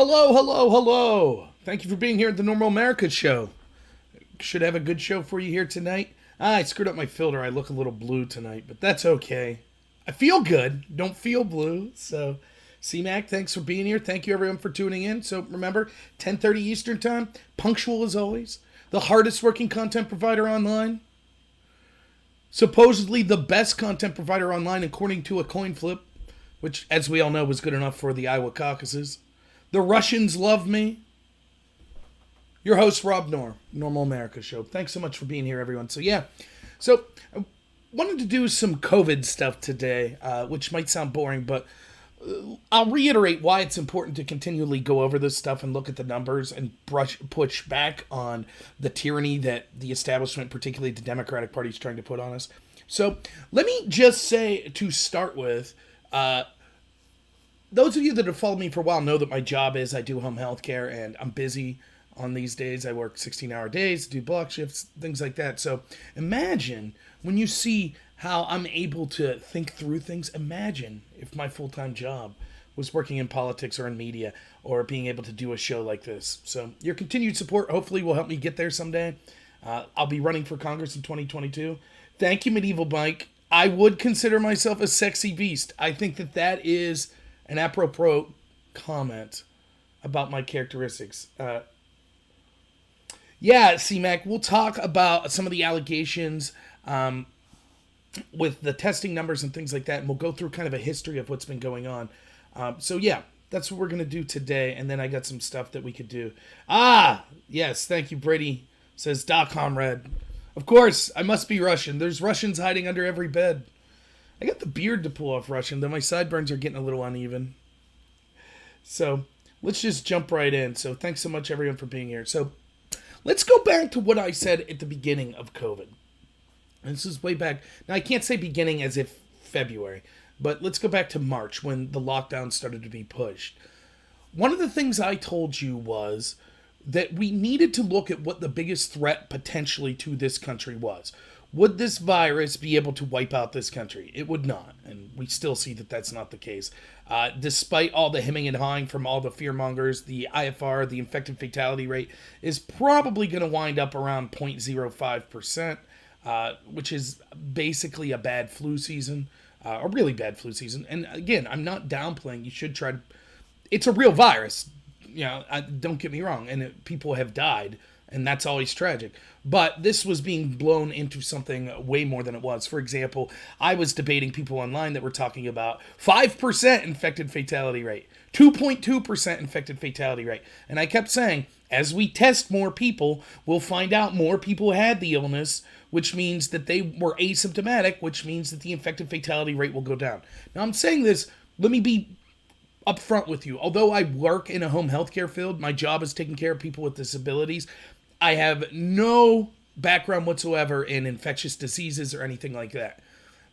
Hello, hello, hello. Thank you for being here at the Normal America Show. Should have a good show for you here tonight. I screwed up my filter. I look a little blue tonight, but that's okay. I feel good. Don't feel blue. So, C-Mac, thanks for being here. Thank you, everyone, for tuning in. So, remember, 10:30 Eastern Time, punctual as always. The hardest working content provider online. Supposedly the best content provider online, according to a coin flip, which, as we all know, was good enough for the Iowa caucuses. The Russians love me. Your host, Rob Knorr, Normal America Show. Thanks so much for being here, everyone. So I wanted to do some COVID stuff today, which might sound boring, but I'll reiterate why it's important to continually go over this stuff and look at the numbers and push back on the tyranny that the establishment, particularly the Democratic Party, is trying to put on us. So let me just say, to start with, those of you that have followed me for a while know that my job is I do home health care, and I'm busy on these days. I work 16-hour days, do block shifts, things like that. So imagine when you see how I'm able to think through things. Imagine if my full-time job was working in politics or in media or being able to do a show like this. So your continued support hopefully will help me get there someday. I'll be running for Congress in 2022. Thank you, Medieval Mike. I would consider myself a sexy beast. I think that is an apropos comment about my characteristics. C-Mac, we'll talk about some of the allegations with the testing numbers and things like that, and we'll go through kind of a history of what's been going on. That's what we're going to do today, and then I got some stuff that we could do. Yes, thank you, Brady, says Doc Comrade. Of course, I must be Russian. There's Russians hiding under every bed. I got the beard to pull off Russian, though my sideburns are getting a little uneven. So let's just jump right in. So thanks so much, everyone, for being here. So let's go back to what I said at the beginning of COVID. And this is way back. Now, I can't say beginning as if February, but let's go back to March when the lockdown started to be pushed. One of the things I told you was that we needed to look at what the biggest threat potentially to this country was. Would this virus be able to wipe out this country? It would not, and we still see that that's not the case. Despite all the hemming and hawing from all the fearmongers, the IFR, the infected fatality rate, is probably going to wind up around 0.05%, which is basically a bad flu season, a really bad flu season. And again, I'm not downplaying. You should try to... It's a real virus. Don't get me wrong, and people have died, and that's always tragic. But this was being blown into something way more than it was. For example, I was debating people online that were talking about 5% infected fatality rate, 2.2% infected fatality rate. And I kept saying, as we test more people, we'll find out more people had the illness, which means that they were asymptomatic, which means that the infected fatality rate will go down. Now, I'm saying this, let me be upfront with you. Although I work in a home healthcare field, my job is taking care of people with disabilities. I have no background whatsoever in infectious diseases or anything like that.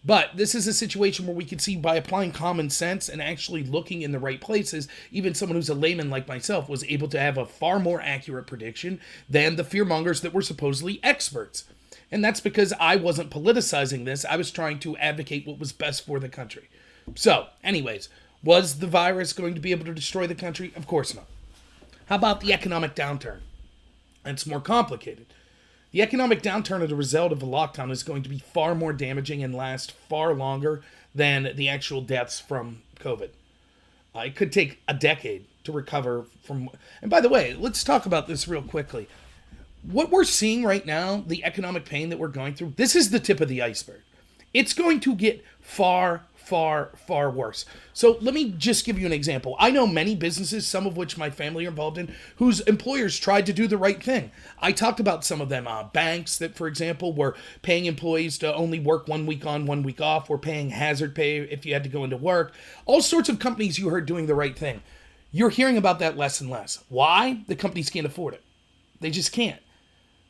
But this is a situation where we can see by applying common sense and actually looking in the right places, even someone who's a layman like myself was able to have a far more accurate prediction than the fearmongers that were supposedly experts. And that's because I wasn't politicizing this. I was trying to advocate what was best for the country. So, anyways, was the virus going to be able to destroy the country? Of course not. How about the economic downturn? It's more complicated. The economic downturn as a result of a lockdown is going to be far more damaging and last far longer than the actual deaths from COVID. It could take a decade to recover from... And by the way, let's talk about this real quickly. What we're seeing right now, the economic pain that we're going through, this is the tip of the iceberg. It's going to get far worse. So let me just give you an example. I know many businesses, some of which my family are involved in, whose employers tried to do the right thing. I talked about some of them. Banks that, for example, were paying employees to only work 1 week on, 1 week off, were paying hazard pay if you had to go into work. All sorts of companies you heard doing the right thing. You're hearing about that less and less. Why? The companies can't afford it. They just can't.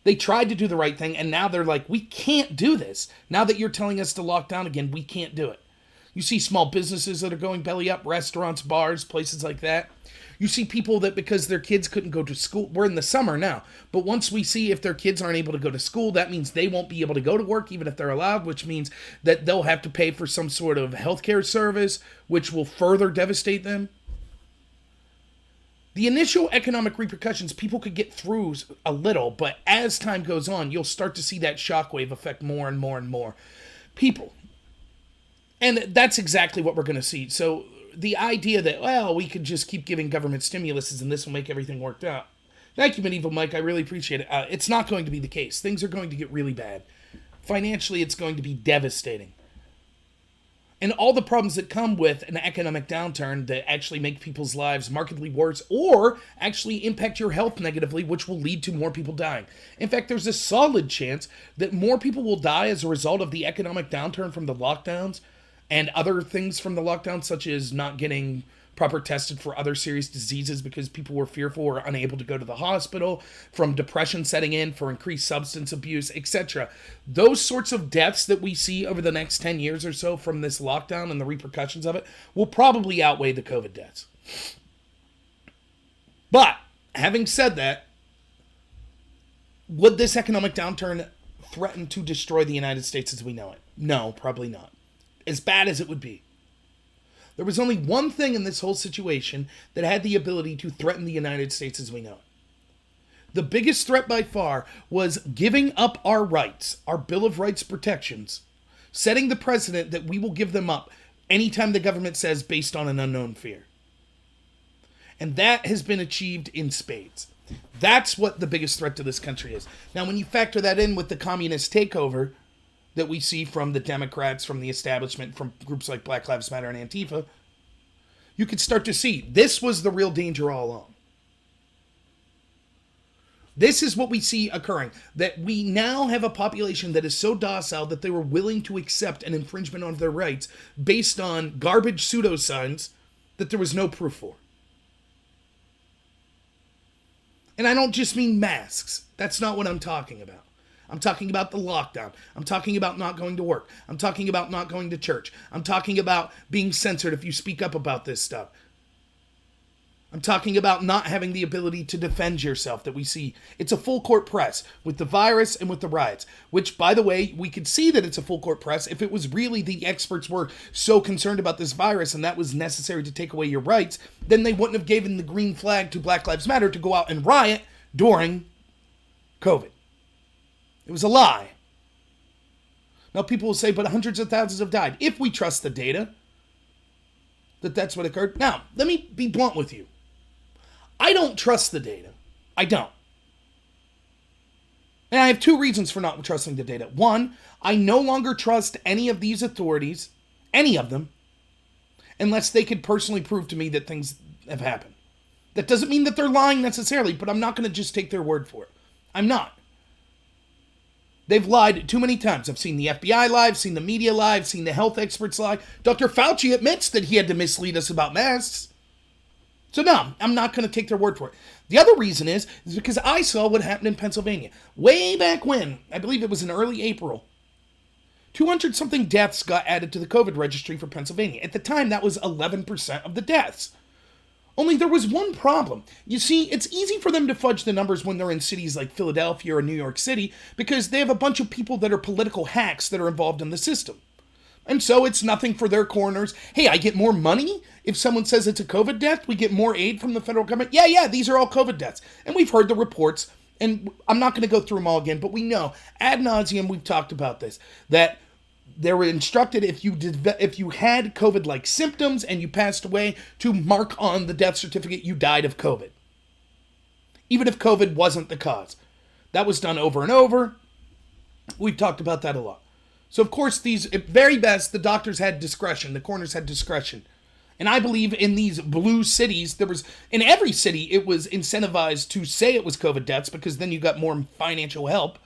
They tried to do the right thing, and now they're like, we can't do this. Now that you're telling us to lock down again, we can't do it. You see small businesses that are going belly up, restaurants, bars, places like that. You see people that because their kids couldn't go to school, we're in the summer now, but once we see if their kids aren't able to go to school, that means they won't be able to go to work even if they're allowed, which means that they'll have to pay for some sort of healthcare service, which will further devastate them. The initial economic repercussions people could get through a little, but as time goes on, you'll start to see that shockwave affect more and more and more people. And that's exactly what we're going to see. So the idea that, well, we could just keep giving government stimuluses and this will make everything work out. Thank you, Medieval Mike. I really appreciate it. It's not going to be the case. Things are going to get really bad. Financially, it's going to be devastating. And all the problems that come with an economic downturn that actually make people's lives markedly worse or actually impact your health negatively, which will lead to more people dying. In fact, there's a solid chance that more people will die as a result of the economic downturn from the lockdowns and other things from the lockdown, such as not getting proper tested for other serious diseases because people were fearful or unable to go to the hospital, from depression setting in, for increased substance abuse, etc. Those sorts of deaths that we see over the next 10 years or so from this lockdown and the repercussions of it will probably outweigh the COVID deaths. But, having said that, would this economic downturn threaten to destroy the United States as we know it? No, probably not. As bad as it would be. There was only one thing in this whole situation that had the ability to threaten the United States as we know it. The biggest threat by far was giving up our rights, our Bill of Rights protections, setting the precedent that we will give them up anytime the government says based on an unknown fear. And that has been achieved in spades. That's what the biggest threat to this country is. Now, when you factor that in with the communist takeover that we see from the Democrats, from the establishment, from groups like Black Lives Matter and Antifa, you could start to see this was the real danger all along. This is what we see occurring, that we now have a population that is so docile that they were willing to accept an infringement of their rights based on garbage pseudoscience that there was no proof for. And I don't just mean masks. That's not what I'm talking about. I'm talking about the lockdown. I'm talking about not going to work. I'm talking about not going to church. I'm talking about being censored if you speak up about this stuff. I'm talking about not having the ability to defend yourself that we see. It's a full court press with the virus and with the riots, which, by the way, we could see that it's a full court press if it was really the experts were so concerned about this virus and that was necessary to take away your rights, then they wouldn't have given the green flag to Black Lives Matter to go out and riot during COVID. It was a lie. Now people will say, but hundreds of thousands have died. If we trust the data, that's what occurred. Now, let me be blunt with you. I don't trust the data. I don't. And I have two reasons for not trusting the data. One, I no longer trust any of these authorities, any of them, unless they could personally prove to me that things have happened. That doesn't mean that they're lying necessarily, but I'm not going to just take their word for it. I'm not. They've lied too many times. I've seen the FBI lie, I've seen the media lie, I've seen the health experts lie. Dr. Fauci admits that he had to mislead us about masks. So no, I'm not going to take their word for it. The other reason is because I saw what happened in Pennsylvania. Way back when, I believe it was in early April, 200-something deaths got added to the COVID registry for Pennsylvania. At the time, that was 11% of the deaths. Only there was one problem. You see, it's easy for them to fudge the numbers when they're in cities like Philadelphia or New York City because they have a bunch of people that are political hacks that are involved in the system. And so it's nothing for their coroners. Hey, I get more money if someone says it's a COVID death. We get more aid from the federal government. Yeah, these are all COVID deaths. And we've heard the reports, and I'm not going to go through them all again, but we know, ad nauseum, we've talked about this, that they were instructed if you had COVID-like symptoms and you passed away to mark on the death certificate you died of COVID. Even if COVID wasn't the cause. That was done over and over. We've talked about that a lot. So, of course, these, at very best, the doctors had discretion. The coroners had discretion. And I believe in these blue cities, in every city, it was incentivized to say it was COVID deaths because then you got more financial help.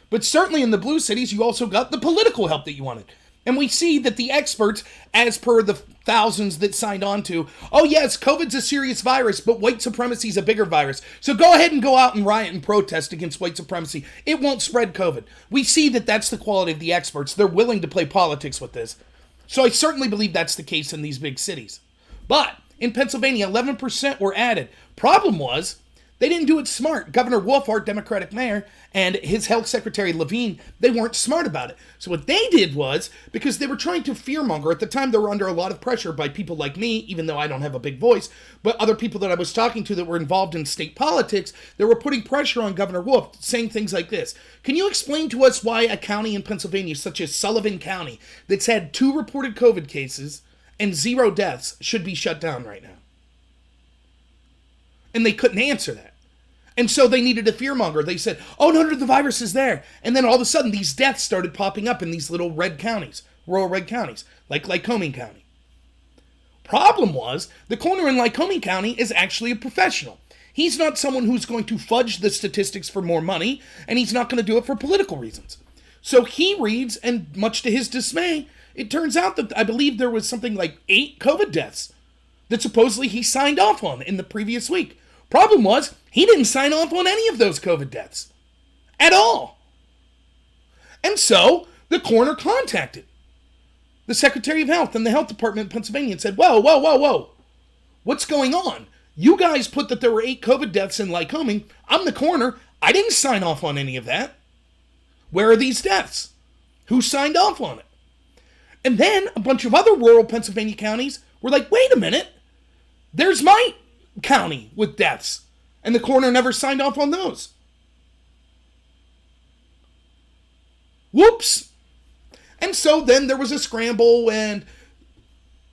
But certainly in the blue cities, you also got the political help that you wanted. And we see that the experts, as per the thousands that signed on to, oh yes, COVID's a serious virus, but white supremacy is a bigger virus. So go ahead and go out and riot and protest against white supremacy. It won't spread COVID. We see that that's the quality of the experts. They're willing to play politics with this. So I certainly believe that's the case in these big cities. But in Pennsylvania, 11% were added. Problem was They didn't do it smart. Governor Wolf, our Democratic mayor, and his health secretary Levine, they weren't smart about it. So what they did was, because they were trying to fearmonger, at the time they were under a lot of pressure by people like me, even though I don't have a big voice, but other people that I was talking to that were involved in state politics, they were putting pressure on Governor Wolf, saying things like this. Can you explain to us why a county in Pennsylvania, such as Sullivan County, that's had 2 reported COVID cases and 0 deaths, should be shut down right now? And they couldn't answer that. And so they needed a fearmonger. They said, oh, no, the virus is there. And then all of a sudden, these deaths started popping up in these little red counties, rural red counties, like Lycoming County. Problem was, the coroner in Lycoming County is actually a professional. He's not someone who's going to fudge the statistics for more money, and he's not going to do it for political reasons. So he reads, and much to his dismay, it turns out that I believe there was something like 8 COVID deaths that supposedly he signed off on in the previous week. Problem was, he didn't sign off on any of those COVID deaths. At all. And so, the coroner contacted the Secretary of Health and the Health Department in Pennsylvania and said, whoa. What's going on? You guys put that there were 8 COVID deaths in Lycoming. I'm the coroner. I didn't sign off on any of that. Where are these deaths? Who signed off on it? And then a bunch of other rural Pennsylvania counties were like, wait a minute. There's my county with deaths. And the coroner never signed off on those. Whoops. And so then there was a scramble, and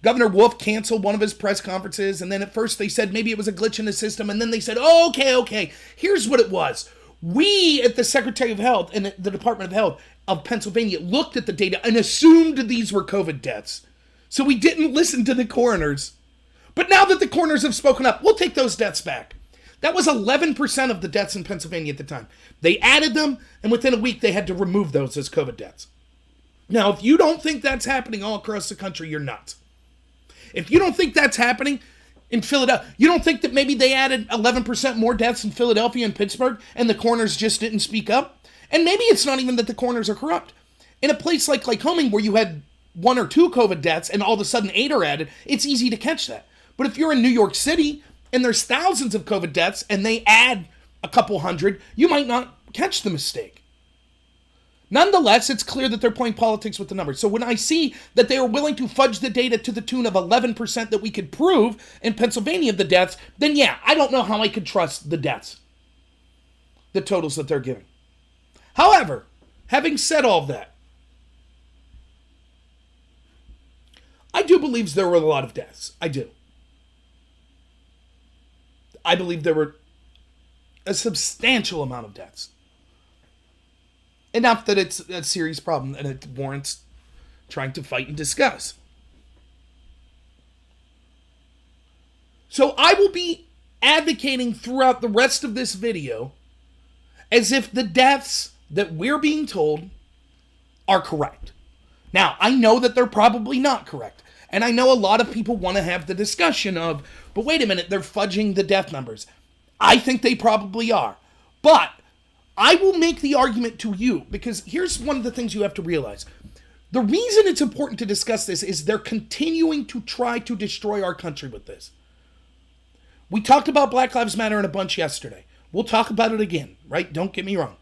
Governor Wolf canceled one of his press conferences. And then at first they said maybe it was a glitch in the system. And then they said, oh, okay. Here's what it was. We at the Secretary of Health and the Department of Health of Pennsylvania looked at the data and assumed these were COVID deaths. So we didn't listen to the coroners. But now that the coroners have spoken up, we'll take those deaths back. That was 11% of the deaths in Pennsylvania at the time. They added them, and within a week they had to remove those as COVID deaths. Now, if you don't think that's happening all across the country, you're nuts. If you don't think that's happening in Philadelphia, you don't think that maybe they added 11% more deaths in Philadelphia and Pittsburgh, and the coroners just didn't speak up? And maybe it's not even that the coroners are corrupt. In a place like Lycoming, where you had 1 or 2 COVID deaths, and all of a sudden 8 are added, it's easy to catch that. But if you're in New York City and there's thousands of COVID deaths and they add a couple hundred, you might not catch the mistake. Nonetheless, it's clear that they're playing politics with the numbers. So when I see that they are willing to fudge the data to the tune of 11% that we could prove in Pennsylvania of the deaths, then yeah, I don't know how I could trust the deaths, the totals that they're giving. However, having said all of that, I do believe there were a lot of deaths. I do. I believe there were a substantial amount of deaths. Enough that it's a serious problem and it warrants trying to fight and discuss. So I will be advocating throughout the rest of this video as if the deaths that we're being told are correct. Now, I know that they're probably not correct. And I know a lot of people want to have the discussion of, but wait a minute, they're fudging the death numbers. I think they probably are. But I will make the argument to you, because here's one of the things you have to realize. The reason it's important to discuss this is they're continuing to try to destroy our country with this. We talked about Black Lives Matter in a bunch yesterday. We'll talk about it again, right? Don't get me wrong.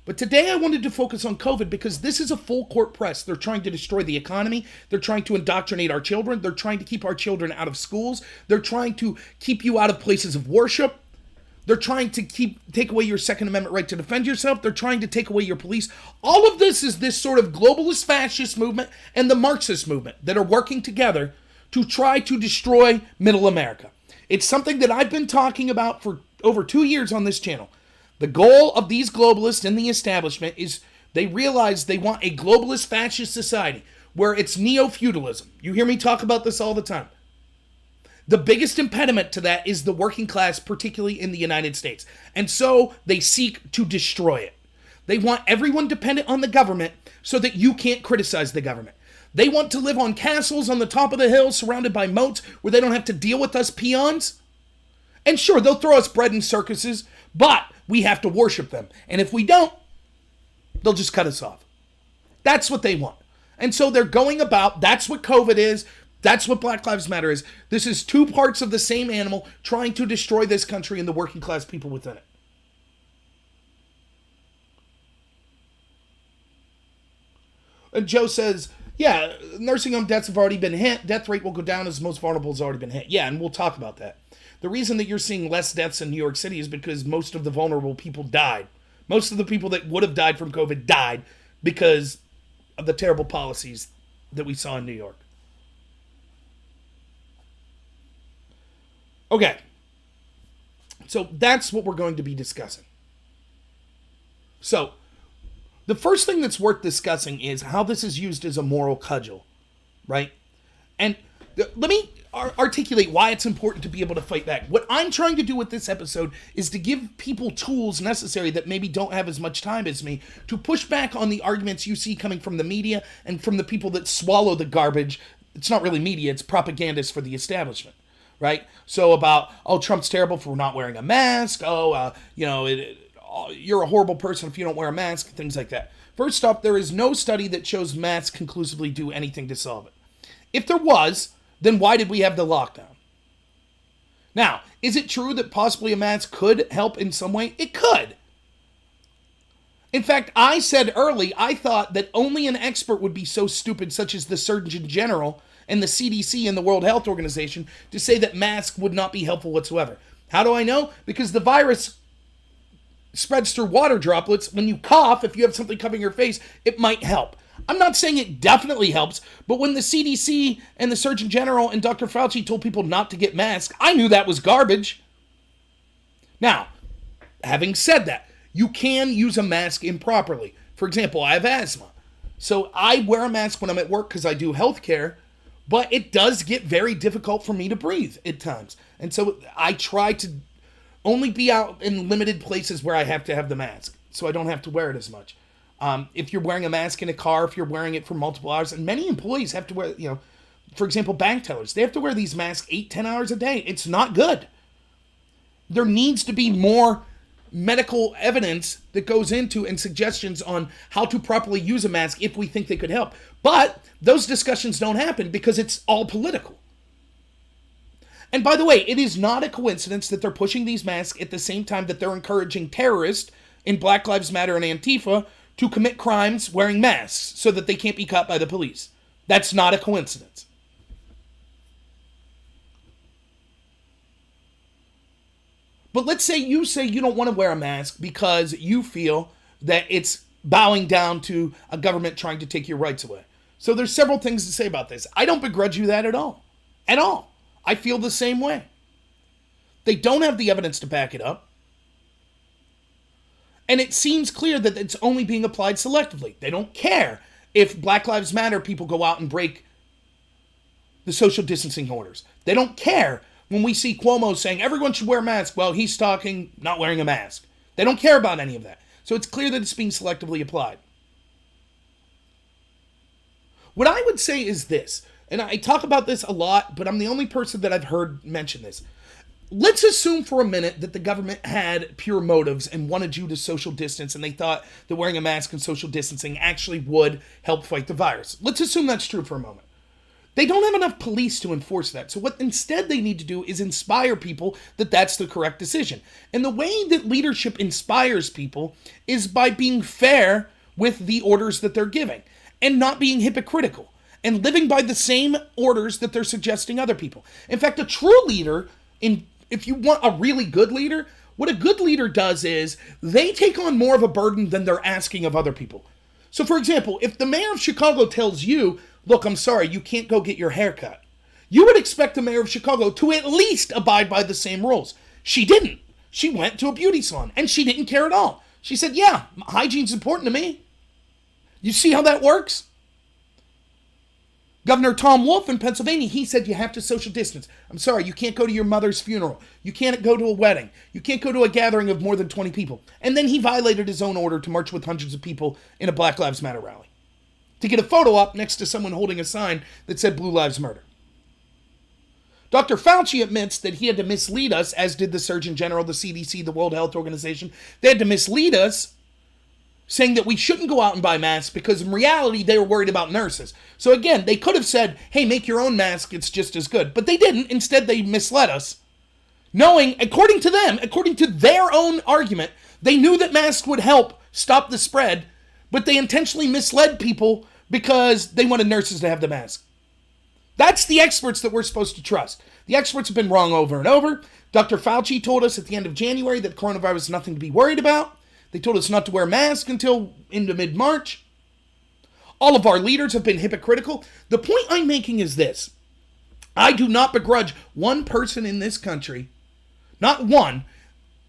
But today I wanted to focus on COVID because this is a full court press. They're trying to destroy the economy. They're trying to indoctrinate our children. They're trying to keep our children out of schools. They're trying to keep you out of places of worship. They're trying to take away your Second Amendment right to defend yourself. They're trying to take away your police. All of this is this sort of globalist fascist movement and the Marxist movement that are working together to try to destroy middle America. It's something that I've been talking about for over 2 years on this channel. The goal of these globalists in the establishment is they realize they want a globalist fascist society where it's neo-feudalism. You hear me talk about this all the time. The biggest impediment to that is the working class, particularly in the United States. And so they seek to destroy it. They want everyone dependent on the government so that you can't criticize the government. They want to live on castles on the top of the hill surrounded by moats where they don't have to deal with us peons. And sure, they'll throw us bread and circuses, but we have to worship them. And if we don't, they'll just cut us off. That's what they want. And so they're going about, that's what COVID is. That's what Black Lives Matter is. This is two parts of the same animal trying to destroy this country and the working class people within it. And Joe says, yeah, nursing home deaths have already been hit. Death rate will go down as the most vulnerable has already been hit. Yeah, and we'll talk about that. The reason that you're seeing less deaths in New York City is because most of the vulnerable people died. Most of the people that would have died from COVID died because of the terrible policies that we saw in New York. Okay. So that's what we're going to be discussing. So, the first thing that's worth discussing is how this is used as a moral cudgel, right? And let me articulate why it's important to be able to fight back. What I'm trying to do with this episode is to give people tools necessary that maybe don't have as much time as me to push back on the arguments you see coming from the media and from the people that swallow the garbage. It's not really media, it's propagandists for the establishment, right? So about, oh, Trump's terrible for not wearing a mask. Oh, you're a horrible person if you don't wear a mask, things like that. First off, there is no study that shows masks conclusively do anything to solve it. If there was, then why did we have the lockdown? Now, is it true that possibly a mask could help in some way? It could. In fact, I said early, I thought that only an expert would be so stupid, such as the Surgeon General and the CDC and the World Health Organization, to say that masks would not be helpful whatsoever. How do I know? Because the virus spreads through water droplets. When you cough, if you have something covering your face, it might help. I'm not saying it definitely helps, but when the CDC and the Surgeon General and Dr. Fauci told people not to get masks, I knew that was garbage. Now, having said that, you can use a mask improperly. For example, I have asthma. So I wear a mask when I'm at work because I do healthcare, but it does get very difficult for me to breathe at times. And so I try to only be out in limited places where I have to have the mask, so I don't have to wear it as much. If you're wearing a mask in a car, if you're wearing it for multiple hours, and many employees have to wear, for example, bank tellers, they have to wear these masks 8-10 hours a day. It's not good. There needs to be more medical evidence that goes into and suggestions on how to properly use a mask if we think they could help. But those discussions don't happen because it's all political. And by the way, it is not a coincidence that they're pushing these masks at the same time that they're encouraging terrorists in Black Lives Matter and Antifa to commit crimes wearing masks so that they can't be caught by the police. That's not a coincidence. But let's say you don't want to wear a mask because you feel that it's bowing down to a government trying to take your rights away. So there's several things to say about this. I don't begrudge you that at all. At all. I feel the same way. They don't have the evidence to back it up. And it seems clear that it's only being applied selectively. They don't care if Black Lives Matter people go out and break the social distancing orders. They don't care when we see Cuomo saying everyone should wear a mask. Well, he's talking not wearing a mask. They don't care about any of that. So it's clear that it's being selectively applied. What I would say is this, and I talk about this a lot, but I'm the only person that I've heard mention this. Let's assume for a minute that the government had pure motives and wanted you to social distance, and they thought that wearing a mask and social distancing actually would help fight the virus. Let's assume that's true for a moment. They don't have enough police to enforce that. So what instead they need to do is inspire people that that's the correct decision. And the way that leadership inspires people is by being fair with the orders that they're giving and not being hypocritical and living by the same orders that they're suggesting other people. In fact, a true leader, if you want a really good leader, what a good leader does is they take on more of a burden than they're asking of other people. So for example, if the mayor of Chicago tells you, look, I'm sorry, you can't go get your hair cut, you would expect the mayor of Chicago to at least abide by the same rules. She didn't. She went to a beauty salon and she didn't care at all. She said, yeah, hygiene's important to me. You see how that works? Governor Tom Wolf in Pennsylvania, he said you have to social distance. I'm sorry, you can't go to your mother's funeral. You can't go to a wedding. You can't go to a gathering of more than 20 people. And then he violated his own order to march with hundreds of people in a Black Lives Matter rally, to get a photo up next to someone holding a sign that said Blue Lives Matter. Dr. Fauci admits that he had to mislead us, as did the Surgeon General, the CDC, the World Health Organization. They had to mislead us saying that we shouldn't go out and buy masks because in reality they were worried about nurses. So again, they could have said, hey, make your own mask, it's just as good. But they didn't. Instead, they misled us. Knowing, according to them, according to their own argument, they knew that masks would help stop the spread, but they intentionally misled people because they wanted nurses to have the mask. That's the experts that we're supposed to trust. The experts have been wrong over and over. Dr. Fauci told us at the end of January that coronavirus is nothing to be worried about. They told us not to wear masks until into mid-March. All of our leaders have been hypocritical. The point I'm making is this. I do not begrudge one person in this country, not one,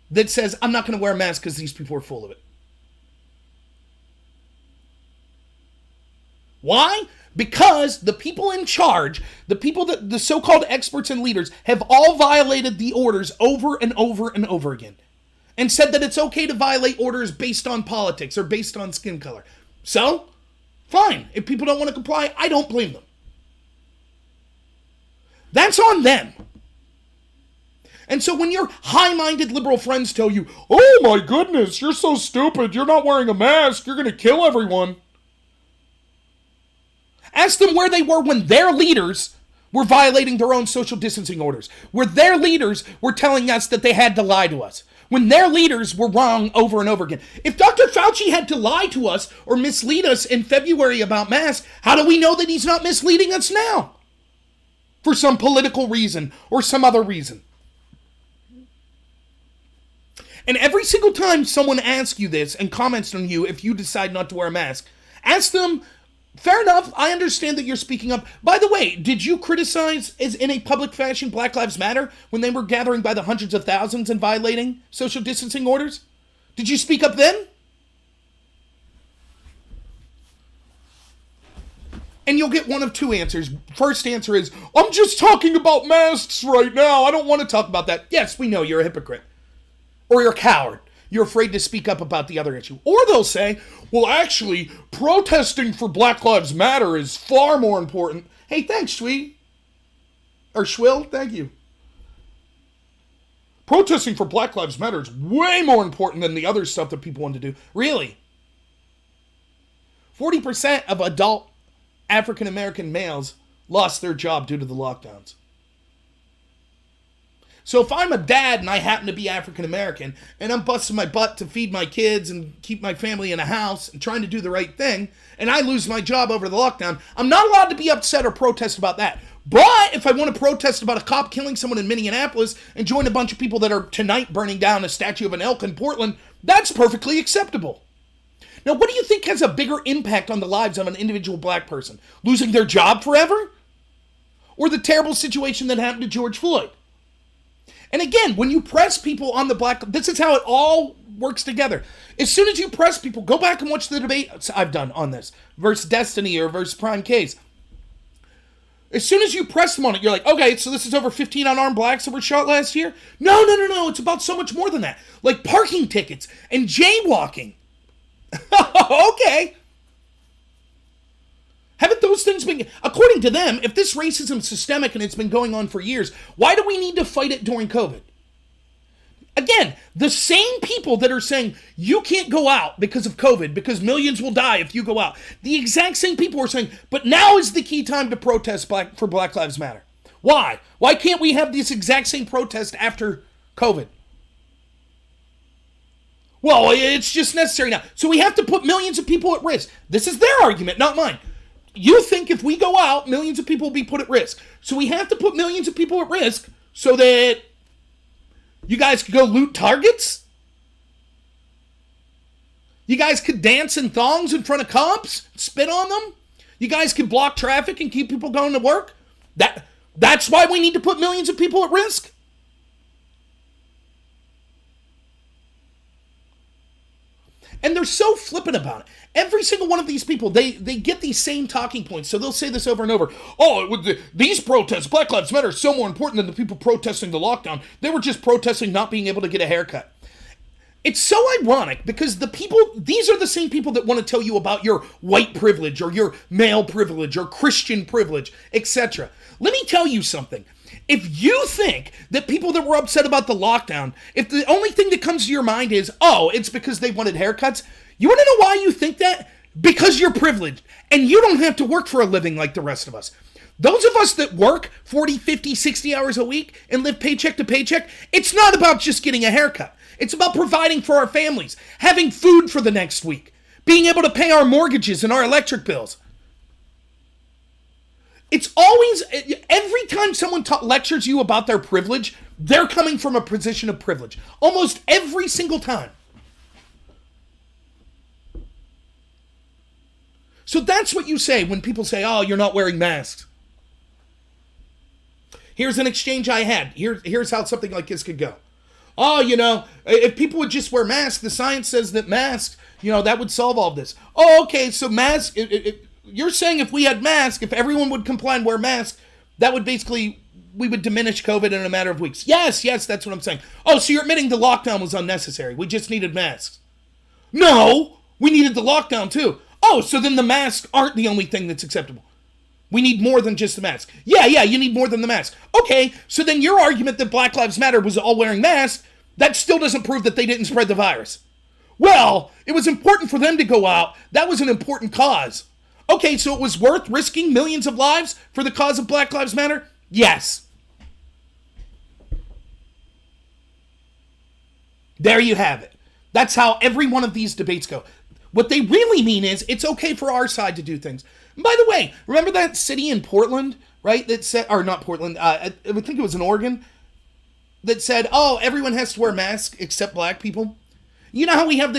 that says, I'm not going to wear a mask because these people are full of it. Why? Because the people in charge, the people that the so-called experts and leaders have all violated the orders over and over and over again. And said that it's okay to violate orders based on politics or based on skin color. So, fine. If people don't want to comply, I don't blame them. That's on them. And so when your high-minded liberal friends tell you, oh my goodness, you're so stupid, you're not wearing a mask, you're going to kill everyone. Ask them where they were when their leaders were violating their own social distancing orders. Where their leaders were telling us that they had to lie to us. When their leaders were wrong over and over again. If Dr. Fauci had to lie to us or mislead us in February about masks, how do we know that he's not misleading us now? For some political reason or some other reason. And every single time someone asks you this and comments on you if you decide not to wear a mask, ask them, fair enough, I understand that you're speaking up. By the way, did you criticize, in a public fashion, Black Lives Matter when they were gathering by the hundreds of thousands and violating social distancing orders? Did you speak up then? And you'll get one of two answers. First answer is, I'm just talking about masks right now. I don't want to talk about that. Yes, we know you're a hypocrite. Or you're a coward. You're afraid to speak up about the other issue. Or they'll say, well, actually, protesting for Black Lives Matter is far more important. Hey, thanks, Sweet. Or Schwill, thank you. Protesting for Black Lives Matter is way more important than the other stuff that people want to do. Really? 40% of adult African-American males lost their job due to the lockdowns. So if I'm a dad and I happen to be African-American and I'm busting my butt to feed my kids and keep my family in a house and trying to do the right thing, and I lose my job over the lockdown, I'm not allowed to be upset or protest about that. But if I want to protest about a cop killing someone in Minneapolis and join a bunch of people that are tonight burning down a statue of an elk in Portland, that's perfectly acceptable. Now, what do you think has a bigger impact on the lives of an individual black person? Losing their job forever? Or the terrible situation that happened to George Floyd? And again, when you press people on the black, this is how it all works together. As soon as you press people, go back and watch the debate I've done on this, versus Destiny or versus Prime Case. As soon as you press them on it, you're like, okay, so this is over 15 unarmed blacks that were shot last year? No, it's about so much more than that. Like parking tickets and jaywalking. Okay. Haven't those things been, according to them, if this racism is systemic and it's been going on for years, why do we need to fight it during COVID? Again, the same people that are saying you can't go out because of COVID, because millions will die if you go out. The exact same people are saying, but now is the key time to protest for Black Lives Matter. Why? Why can't we have this exact same protest after COVID? Well, it's just necessary now. So we have to put millions of people at risk. This is their argument, not mine. You think if we go out, millions of people will be put at risk. So we have to put millions of people at risk so that you guys could go loot Targets? You guys could dance in thongs in front of cops, spit on them? You guys could block traffic and keep people going to work? That's why we need to put millions of people at risk? And they're so flippant about it. Every single one of these people, they get these same talking points. So they'll say this over and over. Oh, these protests, Black Lives Matter, are so more important than the people protesting the lockdown. They were just protesting not being able to get a haircut. It's so ironic because these are the same people that want to tell you about your white privilege or your male privilege or Christian privilege, etc. Let me tell you something. If you think that people that were upset about the lockdown, if the only thing that comes to your mind is, oh, it's because they wanted haircuts, You want to know why you think that? Because you're privileged and you don't have to work for a living like the rest of us. Those of us that work 40, 50, 60 hours a week and live paycheck to paycheck, it's not about just getting a haircut. It's about providing for our families, having food for the next week, being able to pay our mortgages and our electric bills. It's always, every time someone lectures you about their privilege, they're coming from a position of privilege. Almost every single time. So that's what you say when people say, oh, you're not wearing masks. Here's an exchange I had. Here's how something like this could go. Oh, if people would just wear masks, the science says that masks, that would solve all this. Oh, okay, so masks, you're saying if we had masks, if everyone would comply and wear masks, that would basically, we would diminish COVID in a matter of weeks. Yes, that's what I'm saying. Oh, so you're admitting the lockdown was unnecessary. We just needed masks. No, we needed the lockdown too. Oh, so then the masks aren't the only thing that's acceptable. We need more than just the mask. Yeah, you need more than the mask. Okay, so then your argument that Black Lives Matter was all wearing masks, that still doesn't prove that they didn't spread the virus. Well, it was important for them to go out. That was an important cause. Okay, so it was worth risking millions of lives for the cause of Black Lives Matter? Yes. There you have it. That's how every one of these debates go. What they really mean is it's okay for our side to do things. And by the way, remember that city in Portland, right? That said, or not Portland, I think it was in Oregon, that said, oh, everyone has to wear masks except black people. You know how we have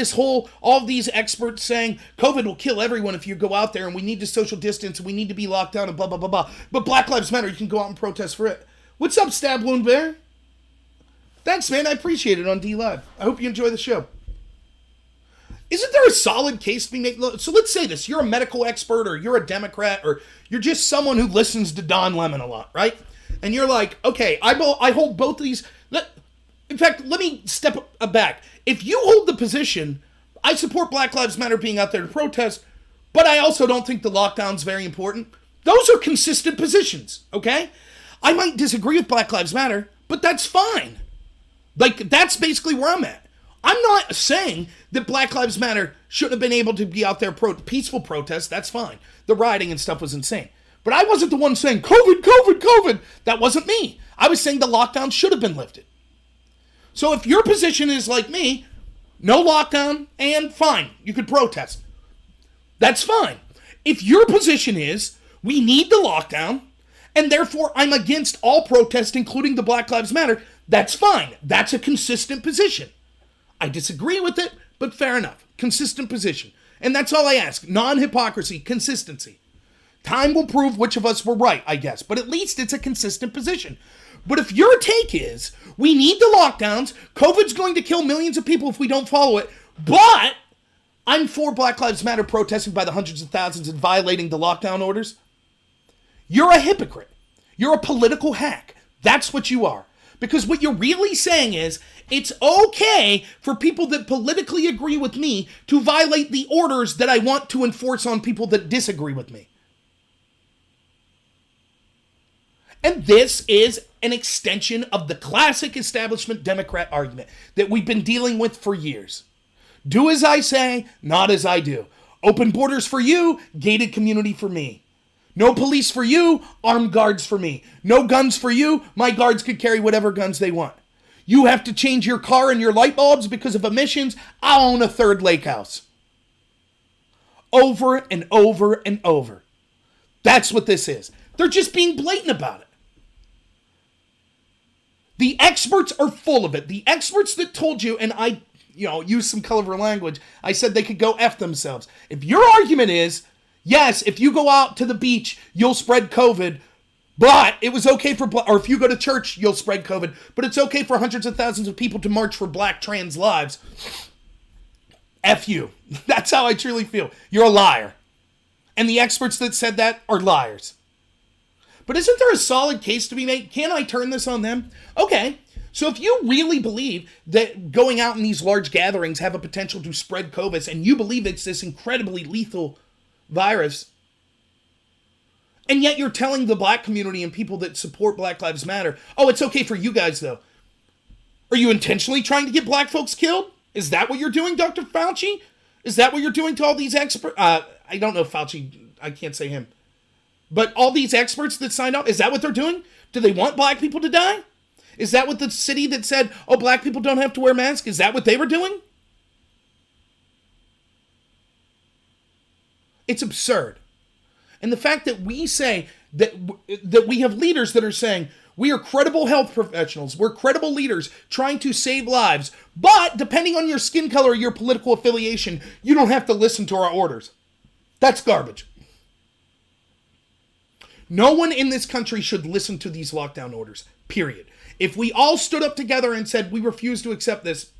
all these experts saying COVID will kill everyone if you go out there and we need to social distance and we need to be locked down and blah, blah, blah, blah. But Black Lives Matter, you can go out and protest for it. What's up, Stab Wound Bear? Thanks, man. I appreciate it on D Live. I hope you enjoy the show. Isn't there a solid case to be made? So let's say this. You're a medical expert or you're a Democrat or you're just someone who listens to Don Lemon a lot, right? And you're like, okay, I hold both of these. In fact, let me step back. If you hold the position, I support Black Lives Matter being out there to protest, but I also don't think the lockdown's very important. Those are consistent positions, okay? I might disagree with Black Lives Matter, but that's fine. That's basically where I'm at. I'm not saying that Black Lives Matter shouldn't have been able to be out there peaceful protest. That's fine. The rioting and stuff was insane. But I wasn't the one saying, COVID, COVID, COVID. That wasn't me. I was saying the lockdown should have been lifted. So if your position is like me, no lockdown and fine, you could protest. That's fine. If your position is, we need the lockdown and therefore I'm against all protests, including the Black Lives Matter, that's fine. That's a consistent position. I disagree with it, but fair enough. Consistent position. And that's all I ask. Non-hypocrisy, consistency. Time will prove which of us were right, I guess. But at least it's a consistent position. But if your take is, we need the lockdowns, COVID's going to kill millions of people if we don't follow it, but I'm for Black Lives Matter protesting by the hundreds of thousands and violating the lockdown orders, you're a hypocrite. You're a political hack. That's what you are. Because what you're really saying is, it's okay for people that politically agree with me to violate the orders that I want to enforce on people that disagree with me. And this is an extension of the classic establishment Democrat argument that we've been dealing with for years. Do as I say, not as I do. Open borders for you, gated community for me. No police for you, armed guards for me. No guns for you, my guards could carry whatever guns they want. You have to change your car and your light bulbs because of emissions, I'll own a third lake house. Over and over and over. That's what this is. They're just being blatant about it. The experts are full of it. The experts that told you, and I, use some colorful language, I said they could go F themselves. If your argument is, yes, if you go out to the beach, you'll spread COVID, but it was okay or if you go to church, you'll spread COVID, but it's okay for hundreds of thousands of people to march for black trans lives. F you. That's how I truly feel. You're a liar. And the experts that said that are liars. But isn't there a solid case to be made? Can I turn this on them? Okay. So if you really believe that going out in these large gatherings have a potential to spread COVID, and you believe it's this incredibly lethal virus, and yet you're telling the black community and people that support Black Lives Matter, oh, it's okay for you guys, though. Are you intentionally trying to get black folks killed? Is that what you're doing, Dr. Fauci? Is that what you're doing to all these experts? I don't know Fauci. I can't say him. But all these experts that signed up, is that what they're doing? Do they want black people to die? Is that what the city that said, oh, black people don't have to wear masks, is that what they were doing? It's absurd. And the fact that we say that we have leaders that are saying, we are credible health professionals, we're credible leaders trying to save lives, but depending on your skin color or your political affiliation, you don't have to listen to our orders. That's garbage. No one in this country should listen to these lockdown orders, period. If we all stood up together and said we refuse to accept this,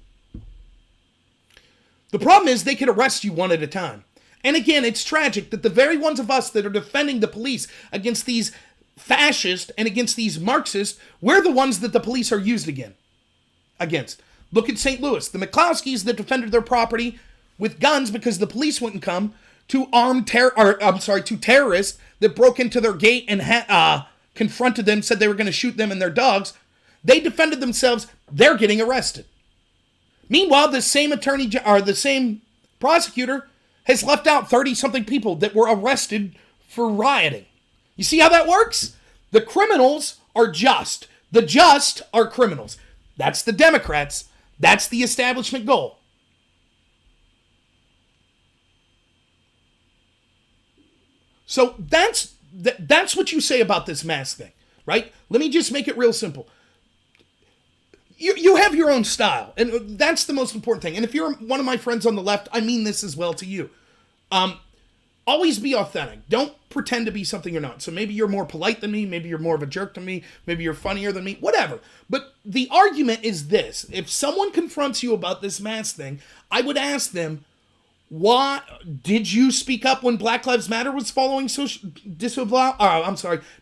the problem is they could arrest you one at a time. And again, it's tragic that the very ones of us that are defending the police against these fascists and against these Marxists, we're the ones that the police are used against. Look at St. Louis. The McCloskeys that defended their property with guns because the police wouldn't come to to terrorists that broke into their gate and confronted them, said they were going to shoot them and their dogs. They defended themselves. They're getting arrested. Meanwhile, the same prosecutor has left out 30-something people that were arrested for rioting. You see how that works? The criminals are just. The just are criminals. That's the Democrats. That's the establishment goal. So that's what you say about this mask thing, right? Let me just make it real simple. You have your own style, and that's the most important thing. And if you're one of my friends on the left, I mean this as well to you. Always be authentic. Don't pretend to be something you're not. So maybe you're more polite than me, maybe you're more of a jerk than me, maybe you're funnier than me, whatever. But the argument is this. If someone confronts you about this mask thing, I would ask them, why did you speak up when Black Lives Matter was following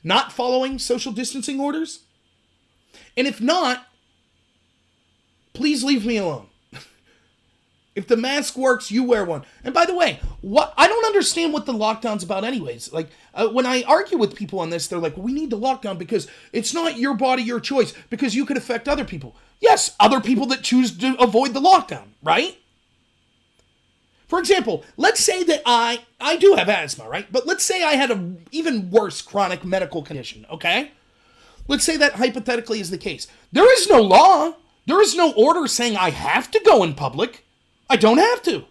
not following social distancing orders? And if not, please leave me alone. If the mask works, you wear one. And by the way, I don't understand what the lockdown's about anyways. Like, when I argue with people on this, they're like, we need the lockdown because it's not your body, your choice, because you could affect other people. Yes, other people that choose to avoid the lockdown, right? For example, let's say that I do have asthma, right? But let's say I had an even worse chronic medical condition, okay? Let's say that hypothetically is the case. There is no law. There is no order saying I have to go in public. I don't have to.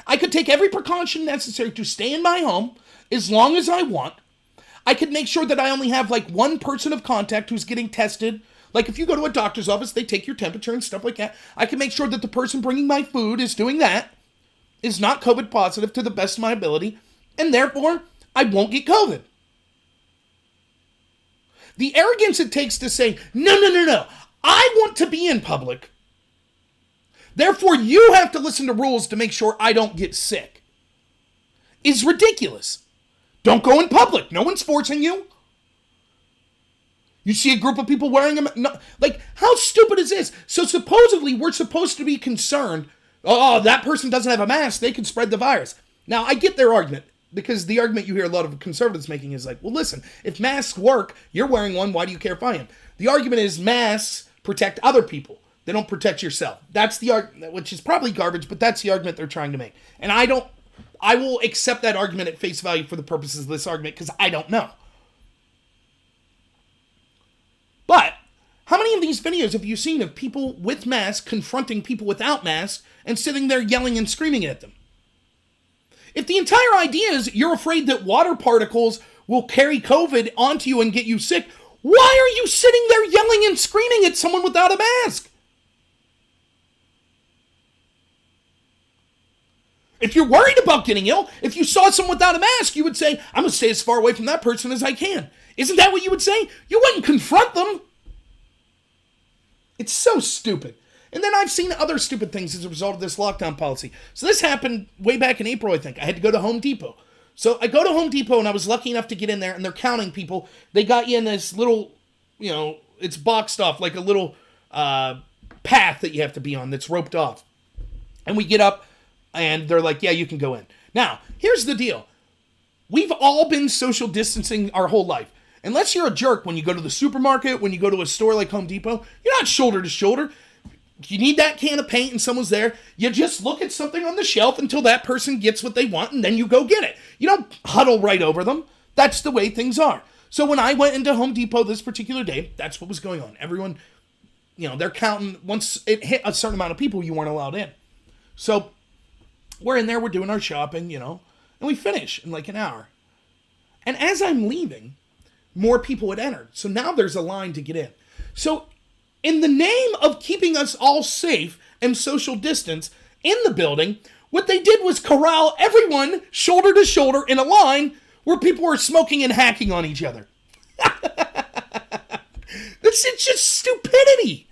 I could take every precaution necessary to stay in my home as long as I want. I could make sure that I only have like one person of contact who's getting tested. Like if you go to a doctor's office, they take your temperature and stuff like that. I can make sure that the person bringing my food is doing that, is not COVID positive to the best of my ability, and therefore I won't get COVID. The arrogance it takes to say, no, I want to be in public. Therefore, you have to listen to rules to make sure I don't get sick, is ridiculous. Don't go in public. No one's forcing you. You see a group of people wearing them. No, like, how stupid is this? So supposedly, we're supposed to be concerned, oh, that person doesn't have a mask, they can spread the virus. Now, I get their argument, because the argument you hear a lot of conservatives making is like, well, listen, if masks work, you're wearing one, why do you care if I am? The argument is masks protect other people. They don't protect yourself. That's the argument, which is probably garbage, but that's the argument they're trying to make. And I will accept that argument at face value for the purposes of this argument because I don't know. But how many of these videos have you seen of people with masks confronting people without masks and sitting there yelling and screaming at them? If the entire idea is you're afraid that water particles will carry COVID onto you and get you sick, why are you sitting there yelling and screaming at someone without a mask? If you're worried about getting ill, if you saw someone without a mask, you would say, I'm going to stay as far away from that person as I can. Isn't that what you would say? You wouldn't confront them. It's so stupid. And then I've seen other stupid things as a result of this lockdown policy. So this happened way back in April, I think. I had to go to Home Depot. So I go to Home Depot and I was lucky enough to get in there and they're counting people. They got you in this little, it's boxed off like a little path that you have to be on that's roped off. And we get up. And they're like, yeah, you can go in. Now, here's the deal. We've all been social distancing our whole life. Unless you're a jerk when you go to the supermarket, when you go to a store like Home Depot, you're not shoulder to shoulder. You need that can of paint and someone's there. You just look at something on the shelf until that person gets what they want and then you go get it. You don't huddle right over them. That's the way things are. So when I went into Home Depot this particular day, that's what was going on. Everyone, they're counting. Once it hit a certain amount of people, you weren't allowed in. So we're in there, we're doing our shopping, and we finish in like an hour. And as I'm leaving, more people had entered. So now there's a line to get in. So in the name of keeping us all safe and social distance in the building, what they did was corral everyone shoulder to shoulder in a line where people were smoking and hacking on each other. This is just stupidity.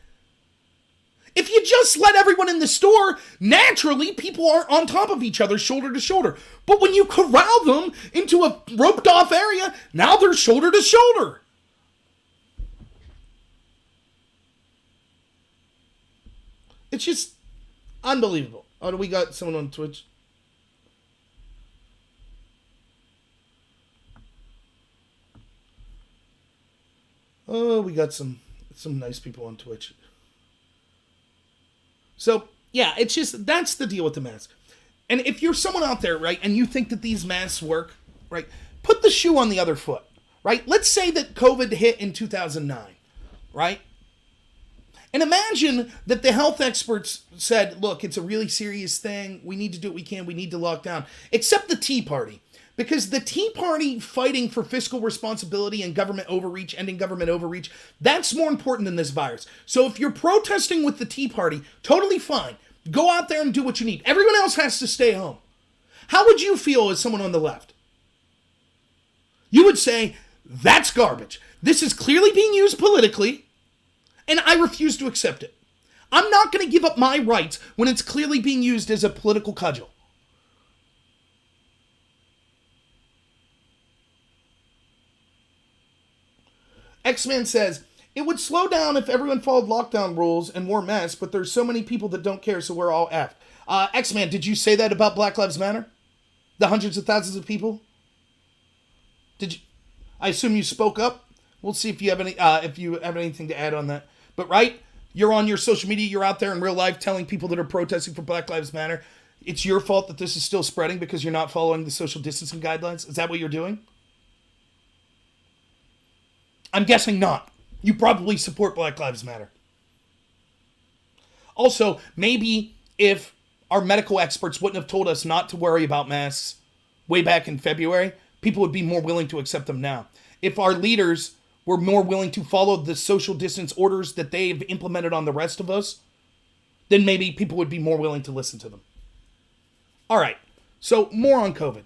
If you just let everyone in the store, naturally people aren't on top of each other shoulder to shoulder. But when you corral them into a roped off area, now they're shoulder to shoulder. It's just unbelievable. Oh, do we got someone on Twitch? Oh, we got some nice people on Twitch. So, yeah, it's just, that's the deal with the mask. And if you're someone out there, right, and you think that these masks work, right, put the shoe on the other foot, right? Let's say that COVID hit in 2009, right? And imagine that the health experts said, look, it's a really serious thing. We need to do what we can. We need to lock down. Except the Tea Party. Because the Tea Party fighting for fiscal responsibility and government overreach, ending government overreach, that's more important than this virus. So if you're protesting with the Tea Party, totally fine. Go out there and do what you need. Everyone else has to stay home. How would you feel as someone on the left? You would say, that's garbage. This is clearly being used politically. And I refuse to accept it. I'm not going to give up my rights when it's clearly being used as a political cudgel. X-Man says, it would slow down if everyone followed lockdown rules and wore masks, but there's so many people that don't care, so we're all effed. X-Man, did you say that about Black Lives Matter? The hundreds of thousands of people? Did you? I assume you spoke up? We'll see if you have anything to add on that. But right, you're on your social media, you're out there in real life telling people that are protesting for Black Lives Matter, it's your fault that this is still spreading because you're not following the social distancing guidelines? Is that what you're doing? I'm guessing not. You probably support Black Lives Matter. Also, maybe if our medical experts wouldn't have told us not to worry about masks way back in February, people would be more willing to accept them now. If our leaders were more willing to follow the social distance orders that they've implemented on the rest of us, then maybe people would be more willing to listen to them. All right, so more on COVID.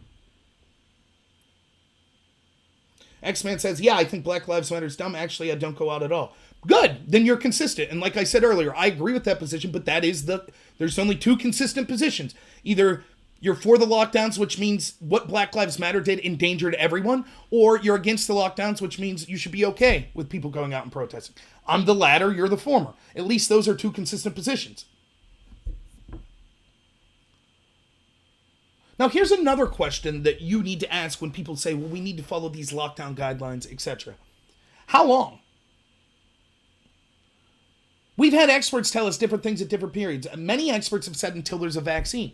X-Man says, yeah, I think Black Lives Matter is dumb. Actually, I don't go out at all. Good, then you're consistent. And like I said earlier, I agree with that position, but there's only two consistent positions. Either you're for the lockdowns, which means what Black Lives Matter did endangered everyone, or you're against the lockdowns, which means you should be okay with people going out and protesting. I'm the latter, you're the former. At least those are two consistent positions. Now, here's another question that you need to ask when people say, well, we need to follow these lockdown guidelines, etc. How long? We've had experts tell us different things at different periods. Many experts have said until there's a vaccine.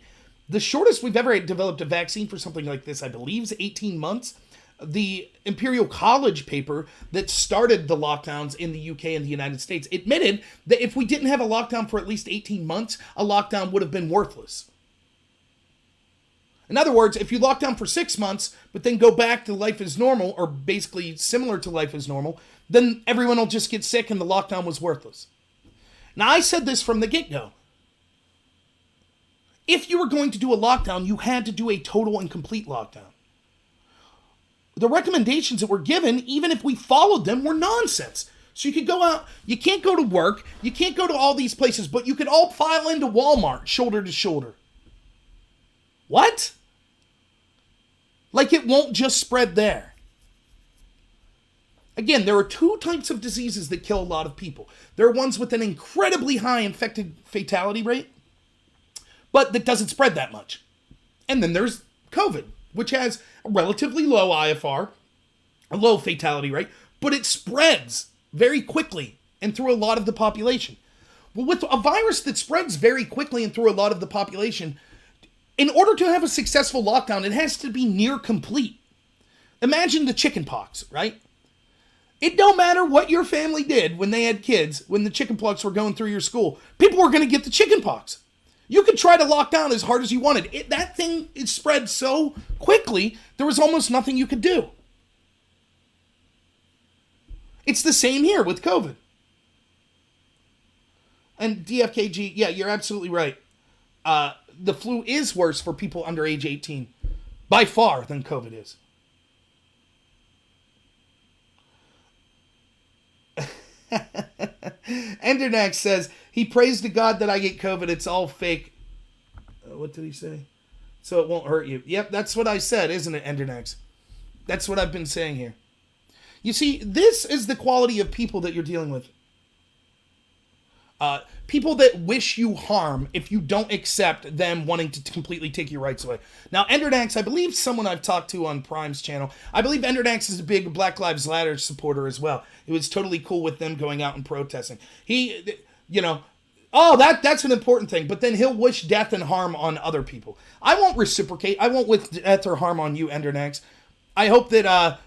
The shortest we've ever developed a vaccine for something like this, I believe, is 18 months. The Imperial College paper that started the lockdowns in the UK and the United States admitted that if we didn't have a lockdown for at least 18 months, a lockdown would have been worthless. In other words, if you lock down for 6 months, but then go back to life as normal, or basically similar to life as normal, then everyone will just get sick and the lockdown was worthless. Now, I said this from the get-go. If you were going to do a lockdown, you had to do a total and complete lockdown. The recommendations that were given, even if we followed them, were nonsense. So you could go out, you can't go to work, you can't go to all these places, but you could all file into Walmart shoulder to shoulder. What? Like it won't just spread there. Again, there are two types of diseases that kill a lot of people. There are ones with an incredibly high infected fatality rate, but that doesn't spread that much. And then there's COVID, which has a relatively low IFR, a low fatality rate, but it spreads very quickly and through a lot of the population. Well, with a virus that spreads very quickly and through a lot of the population, in order to have a successful lockdown, it has to be near complete. Imagine the chicken pox, right? It don't matter what your family did when they had kids, when the chicken pox were going through your school. People were going to get the chicken pox. You could try to lock down as hard as you wanted. That thing is spread so quickly, there was almost nothing you could do. It's the same here with COVID. And DFKG, yeah, you're absolutely right. The flu is worse for people under age 18, by far, than COVID is. Endernax says, he prays to God that I get COVID. It's all fake. What did he say? So it won't hurt you. Yep, that's what I said, isn't it, Endernax? That's what I've been saying here. You see, this is the quality of people that you're dealing with. People that wish you harm if you don't accept them wanting to completely take your rights away. Now, Endernax, I believe someone I've talked to on Prime's channel, I believe Endernax is a big Black Lives Matter supporter as well. It was totally cool with them going out and protesting. He, you know, oh, that's an important thing, but then he'll wish death and harm on other people. I won't reciprocate. I won't wish death or harm on you, Endernax. I hope that,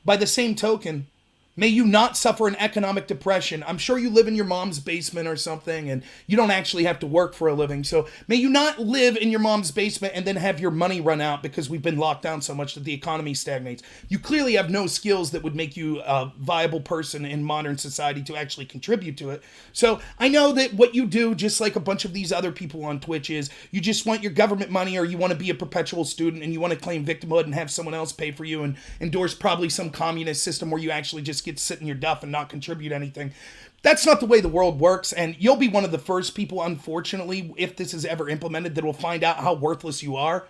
by the same token, may you not suffer an economic depression. I'm sure you live in your mom's basement or something, and you don't actually have to work for a living. So may you not live in your mom's basement and then have your money run out because we've been locked down so much that the economy stagnates. You clearly have no skills that would make you a viable person in modern society to actually contribute to it. So I know that what you do, just like a bunch of these other people on Twitch, is you just want your government money, or you want to be a perpetual student and you want to claim victimhood and have someone else pay for you and endorse probably some communist system where you actually just get to sit in your duff and not contribute anything. That's not the way the world works, and you'll be one of the first people, unfortunately, if this is ever implemented, that will find out how worthless you are.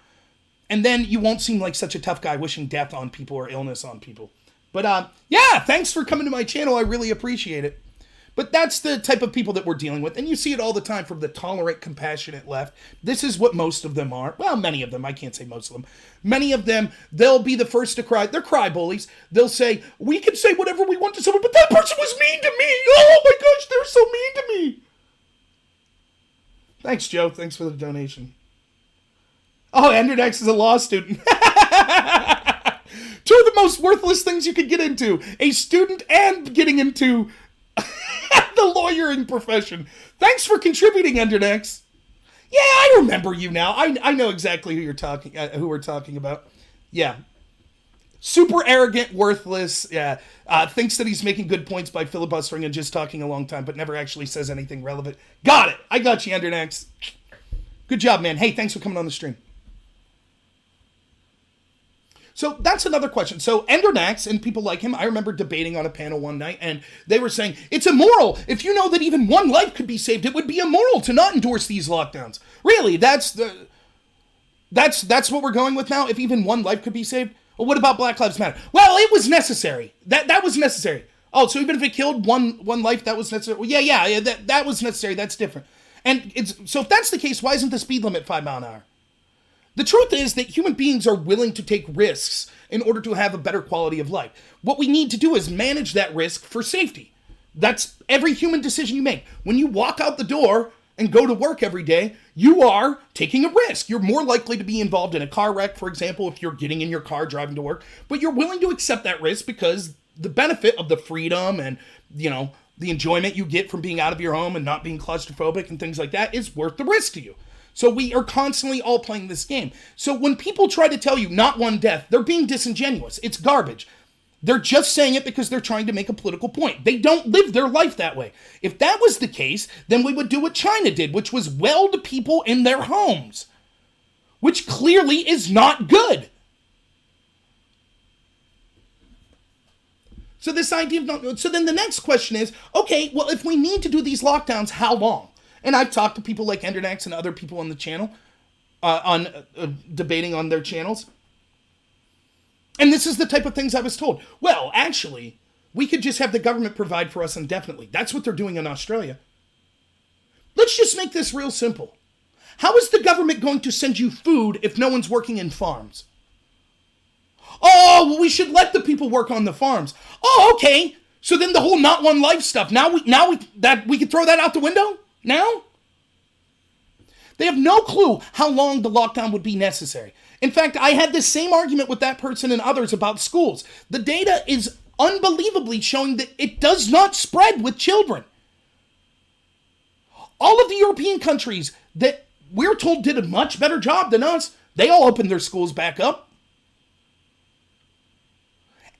And then you won't seem like such a tough guy wishing death on people or illness on people. But yeah, thanks for coming to my channel. I really appreciate it. But that's the type of people that we're dealing with. And you see it all the time from the tolerant, compassionate left. This is what most of them are. Well, many of them. I can't say most of them. Many of them, they'll be the first to cry. They're cry bullies. They'll say, we can say whatever we want to someone, but that person was mean to me. Oh my gosh, they're so mean to me. Thanks, Joe. Thanks for the donation. Oh, Enderdex is a law student. Two of the most worthless things you could get into. A student and getting into the lawyering profession. Thanks for contributing, Enderdex. Yeah, I remember you now. I know exactly who we're talking about. Yeah. Super arrogant, worthless. Yeah. Thinks that he's making good points by filibustering and just talking a long time, but never actually says anything relevant. Got it. I got you, Enderdex. Good job, man. Hey, thanks for coming on the stream. So that's another question. So Endernax and people like him, I remember debating on a panel one night, and they were saying, it's immoral. If you know that even one life could be saved, it would be immoral to not endorse these lockdowns. Really, that's what we're going with now? If even one life could be saved? Well, what about Black Lives Matter? Well, it was necessary. That was necessary. Oh, so even if it killed one life, that was necessary? Well, yeah, that was necessary. That's different. And so if that's the case, why isn't the speed limit 5 miles an hour? The truth is that human beings are willing to take risks in order to have a better quality of life. What we need to do is manage that risk for safety. That's every human decision you make. When you walk out the door and go to work every day, you are taking a risk. You're more likely to be involved in a car wreck, for example, if you're getting in your car driving to work. But you're willing to accept that risk because the benefit of the freedom and, the enjoyment you get from being out of your home and not being claustrophobic and things like that is worth the risk to you. So we are constantly all playing this game. So when people try to tell you not one death, they're being disingenuous. It's garbage. They're just saying it because they're trying to make a political point. They don't live their life that way. If that was the case, then we would do what China did, which was weld people in their homes, which clearly is not good. So this idea of so then the next question is, okay, well, if we need to do these lockdowns, how long? And I've talked to people like Endernax and other people on the channel, debating on their channels. And this is the type of things I was told. Well, actually, we could just have the government provide for us indefinitely. That's what they're doing in Australia. Let's just make this real simple. How is the government going to send you food if no one's working in farms? Oh, well, we should let the people work on the farms. Oh, okay. So then the whole not one life stuff, now we can throw that out the window? Now? They have no clue how long the lockdown would be necessary. In fact, I had this same argument with that person and others about schools. The data is unbelievably showing that it does not spread with children. All of the European countries that we're told did a much better job than us, they all opened their schools back up.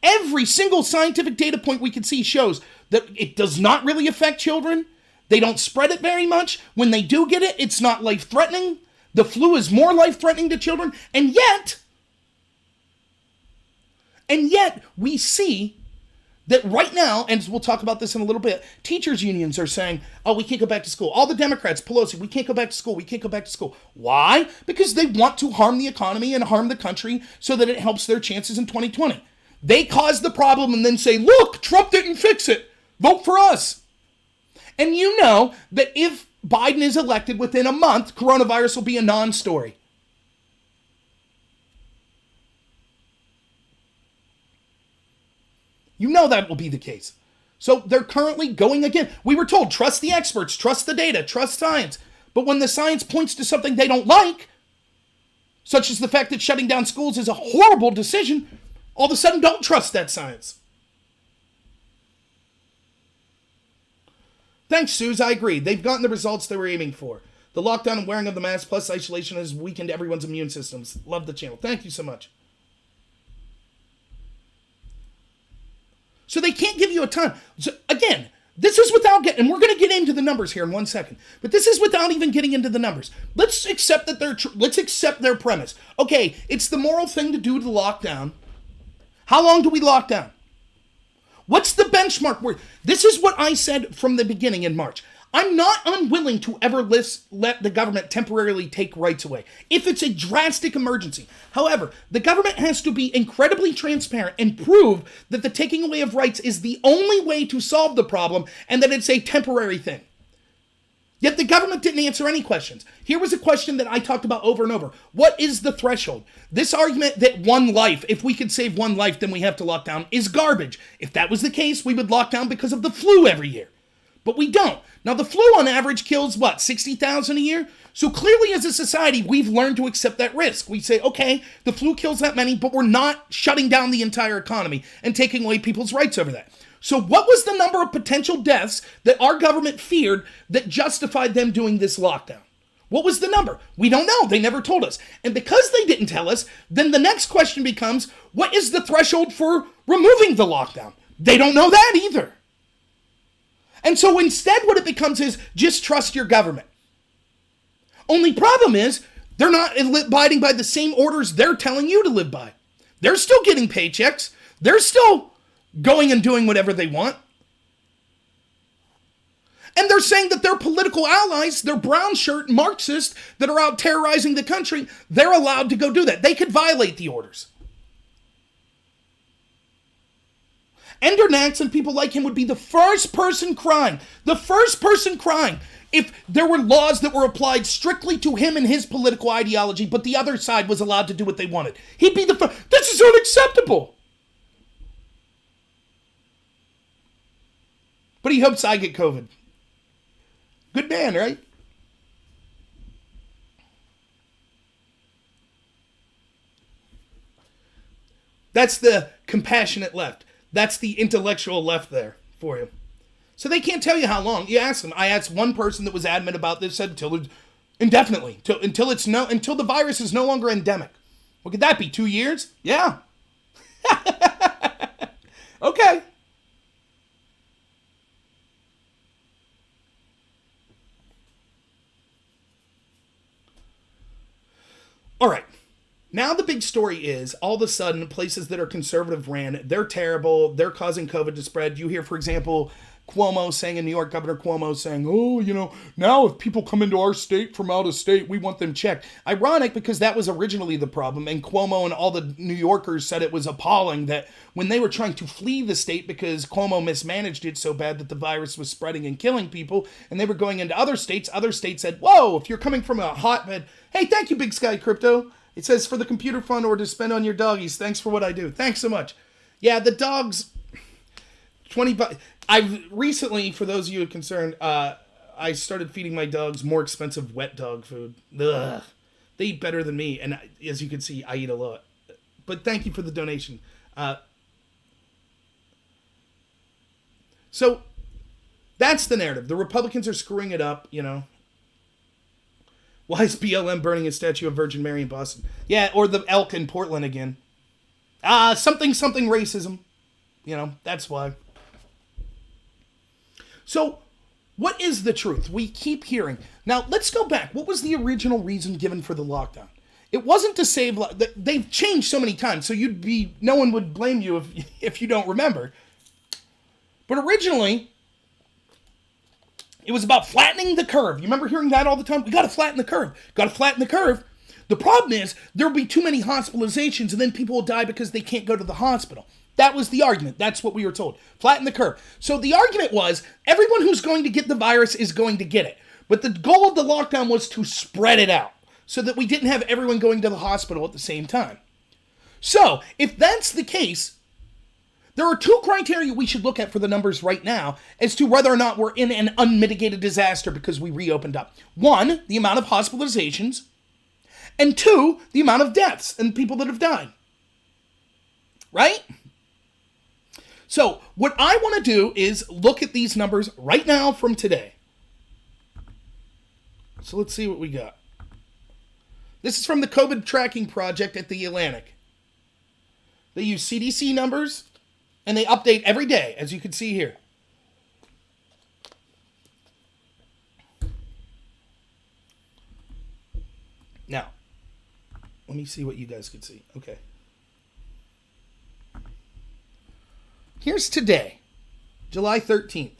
Every single scientific data point we can see shows that it does not really affect children. They don't spread it very much. When they do get it, it's not life-threatening. The flu is more life-threatening to children. And yet, we see that right now, and we'll talk about this in a little bit, teachers' unions are saying, oh, we can't go back to school. All the Democrats, Pelosi, we can't go back to school. We can't go back to school. Why? Because they want to harm the economy and harm the country so that it helps their chances in 2020. They cause the problem and then say, look, Trump didn't fix it. Vote for us. And you know that if Biden is elected within a month, coronavirus will be a non-story. You know that will be the case. So they're currently going again. We were told, trust the experts, trust the data, trust science. But when the science points to something they don't like, such as the fact that shutting down schools is a horrible decision, all of a sudden don't trust that science. Thanks, Suze. I agree. They've gotten the results they were aiming for. The lockdown and wearing of the mask plus isolation has weakened everyone's immune systems. Love the channel. Thank you so much. So they can't give you a ton. So again, this is without getting, and we're going to get into the numbers here in 1 second, but this is without even getting into the numbers. Let's accept that let's accept their premise. Okay, it's the moral thing to do to lock down. How long do we lock down? What's the benchmark? This is what I said from the beginning in March. I'm not unwilling to ever let the government temporarily take rights away if it's a drastic emergency. However, the government has to be incredibly transparent and prove that the taking away of rights is the only way to solve the problem and that it's a temporary thing. Yet the government didn't answer any questions. Here was a question that I talked about over and over. What is the threshold? This argument that one life, if we could save one life, then we have to lock down, is garbage. If that was the case, we would lock down because of the flu every year. But we don't. Now, the flu on average kills, 60,000 a year? So clearly as a society, we've learned to accept that risk. We say, okay, the flu kills that many, but we're not shutting down the entire economy and taking away people's rights over that. So what was the number of potential deaths that our government feared that justified them doing this lockdown? What was the number? We don't know. They never told us. And because they didn't tell us, then the next question becomes, what is the threshold for removing the lockdown? They don't know that either. And so instead what it becomes is just trust your government. Only problem is they're not abiding by the same orders they're telling you to live by. They're still getting paychecks. They're still going and doing whatever they want. And they're saying that their political allies, their brown shirt Marxists that are out terrorizing the country, they're allowed to go do that. They could violate the orders. Ender Nax and people like him would be the first person crying if there were laws that were applied strictly to him and his political ideology, but the other side was allowed to do what they wanted. He'd be the first. This is unacceptable. But he hopes I get COVID. Good man, right? That's the compassionate left. That's the intellectual left there for you. So they can't tell you how long. You ask them. I asked one person that was adamant about this, said indefinitely, until the virus is no longer endemic. What could that be? 2 years? Yeah. Okay. All right. Now the big story is, all of a sudden, places that are conservative ran, they're terrible, they're causing COVID to spread. You hear, for example, Cuomo saying in New York, Governor Cuomo saying, oh, now if people come into our state from out of state, we want them checked. Ironic, because that was originally the problem, and Cuomo and all the New Yorkers said it was appalling that when they were trying to flee the state because Cuomo mismanaged it so bad that the virus was spreading and killing people, and they were going into other states said, whoa, if you're coming from a hotbed, hey, thank you, Big Sky Crypto. It says, for the computer fund or to spend on your doggies. Thanks for what I do. Thanks so much. Yeah, the dogs, $20. I've recently, for those of you concerned, I started feeding my dogs more expensive wet dog food. Ugh. They eat better than me, and as you can see, I eat a lot. But thank you for the donation. So that's the narrative. The Republicans are screwing it up, you know. Why is BLM burning a statue of Virgin Mary in Boston? Yeah, or the elk in Portland again. Something racism. You know, that's why. So, what is the truth? We keep hearing. Now, let's go back. What was the original reason given for the lockdown? It wasn't to save lives. They've changed so many times, so no one would blame you if you don't remember. But originally, it was about flattening the curve. You remember hearing that all the time? We got to flatten the curve. Got to flatten the curve. The problem is there will be too many hospitalizations and then people will die because they can't go to the hospital. That was the argument. That's what we were told. Flatten the curve. So the argument was everyone who's going to get the virus is going to get it. But the goal of the lockdown was to spread it out so that we didn't have everyone going to the hospital at the same time. So if that's the case, there are two criteria we should look at for the numbers right now as to whether or not we're in an unmitigated disaster because we reopened up. One, the amount of hospitalizations, and two, the amount of deaths and people that have died. Right? So, what I want to do is look at these numbers right now from today. So, let's see what we got. This is from the COVID tracking project at the Atlantic. They use CDC numbers. And they update every day, as you can see here. Now, let me see what you guys can see. Okay. Here's today, July 13th.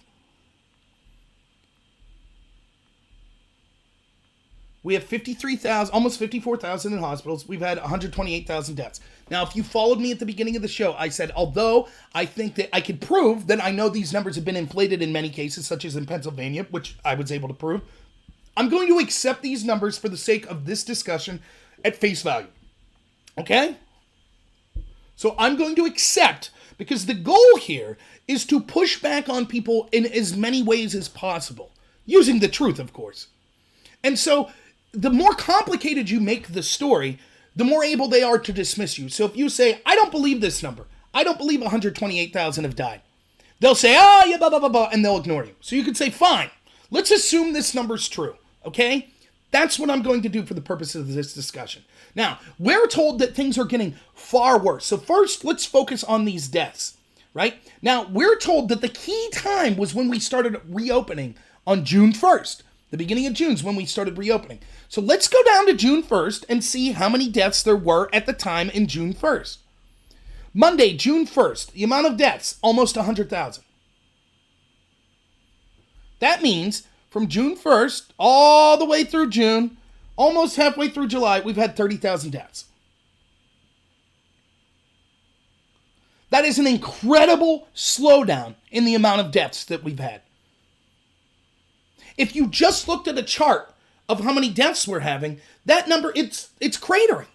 We have 53,000, almost 54,000 in hospitals. We've had 128,000 deaths. Now, if you followed me at the beginning of the show, I said, although I think that I could prove that I know these numbers have been inflated in many cases, such as in Pennsylvania, which I was able to prove, I'm going to accept these numbers for the sake of this discussion at face value. Okay? So I'm going to accept, because the goal here is to push back on people in as many ways as possible, using the truth, of course. And so the more complicated you make the story, the more able they are to dismiss you. So if you say, I don't believe this number, I don't believe 128,000 have died, they'll say, yeah, blah, blah, blah, blah, and they'll ignore you. So you could say, fine, let's assume this number's true, okay? That's what I'm going to do for the purpose of this discussion. Now, we're told that things are getting far worse. So first, let's focus on these deaths, right? Now, we're told that the key time was when we started reopening on June 1st. The beginning of June is when we started reopening. So let's go down to June 1st and see how many deaths there were at the time in June 1st. Monday, June 1st, the amount of deaths, almost 100,000. That means from June 1st all the way through June, almost halfway through July, we've had 30,000 deaths. That is an incredible slowdown in the amount of deaths that we've had. If you just looked at a chart of how many deaths we're having, that number, it's cratering.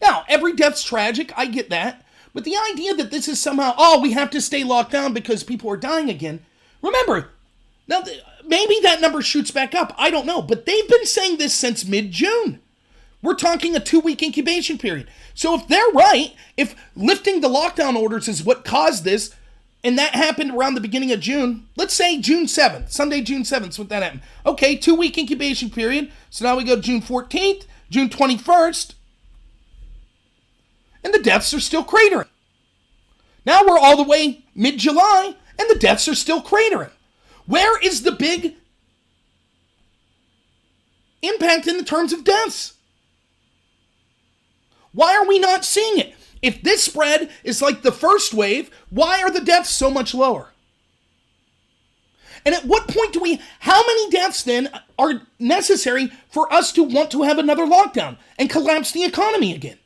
Now, every death's tragic, I get that. But the idea that this is somehow, we have to stay locked down because people are dying again. Remember, now maybe that number shoots back up. I don't know. But they've been saying this since mid-June. We're talking a 2-week incubation period. So if they're right, if lifting the lockdown orders is what caused this, and that happened around the beginning of June. Let's say June 7th. Sunday, June 7th is when that happened. Okay, 2-week incubation period. So now we go to June 14th, June 21st. And the deaths are still cratering. Now we're all the way mid-July, and the deaths are still cratering. Where is the big impact in the terms of deaths? Why are we not seeing it? If this spread is like the first wave, why are the deaths so much lower? And at what point how many deaths then are necessary for us to want to have another lockdown and collapse the economy again?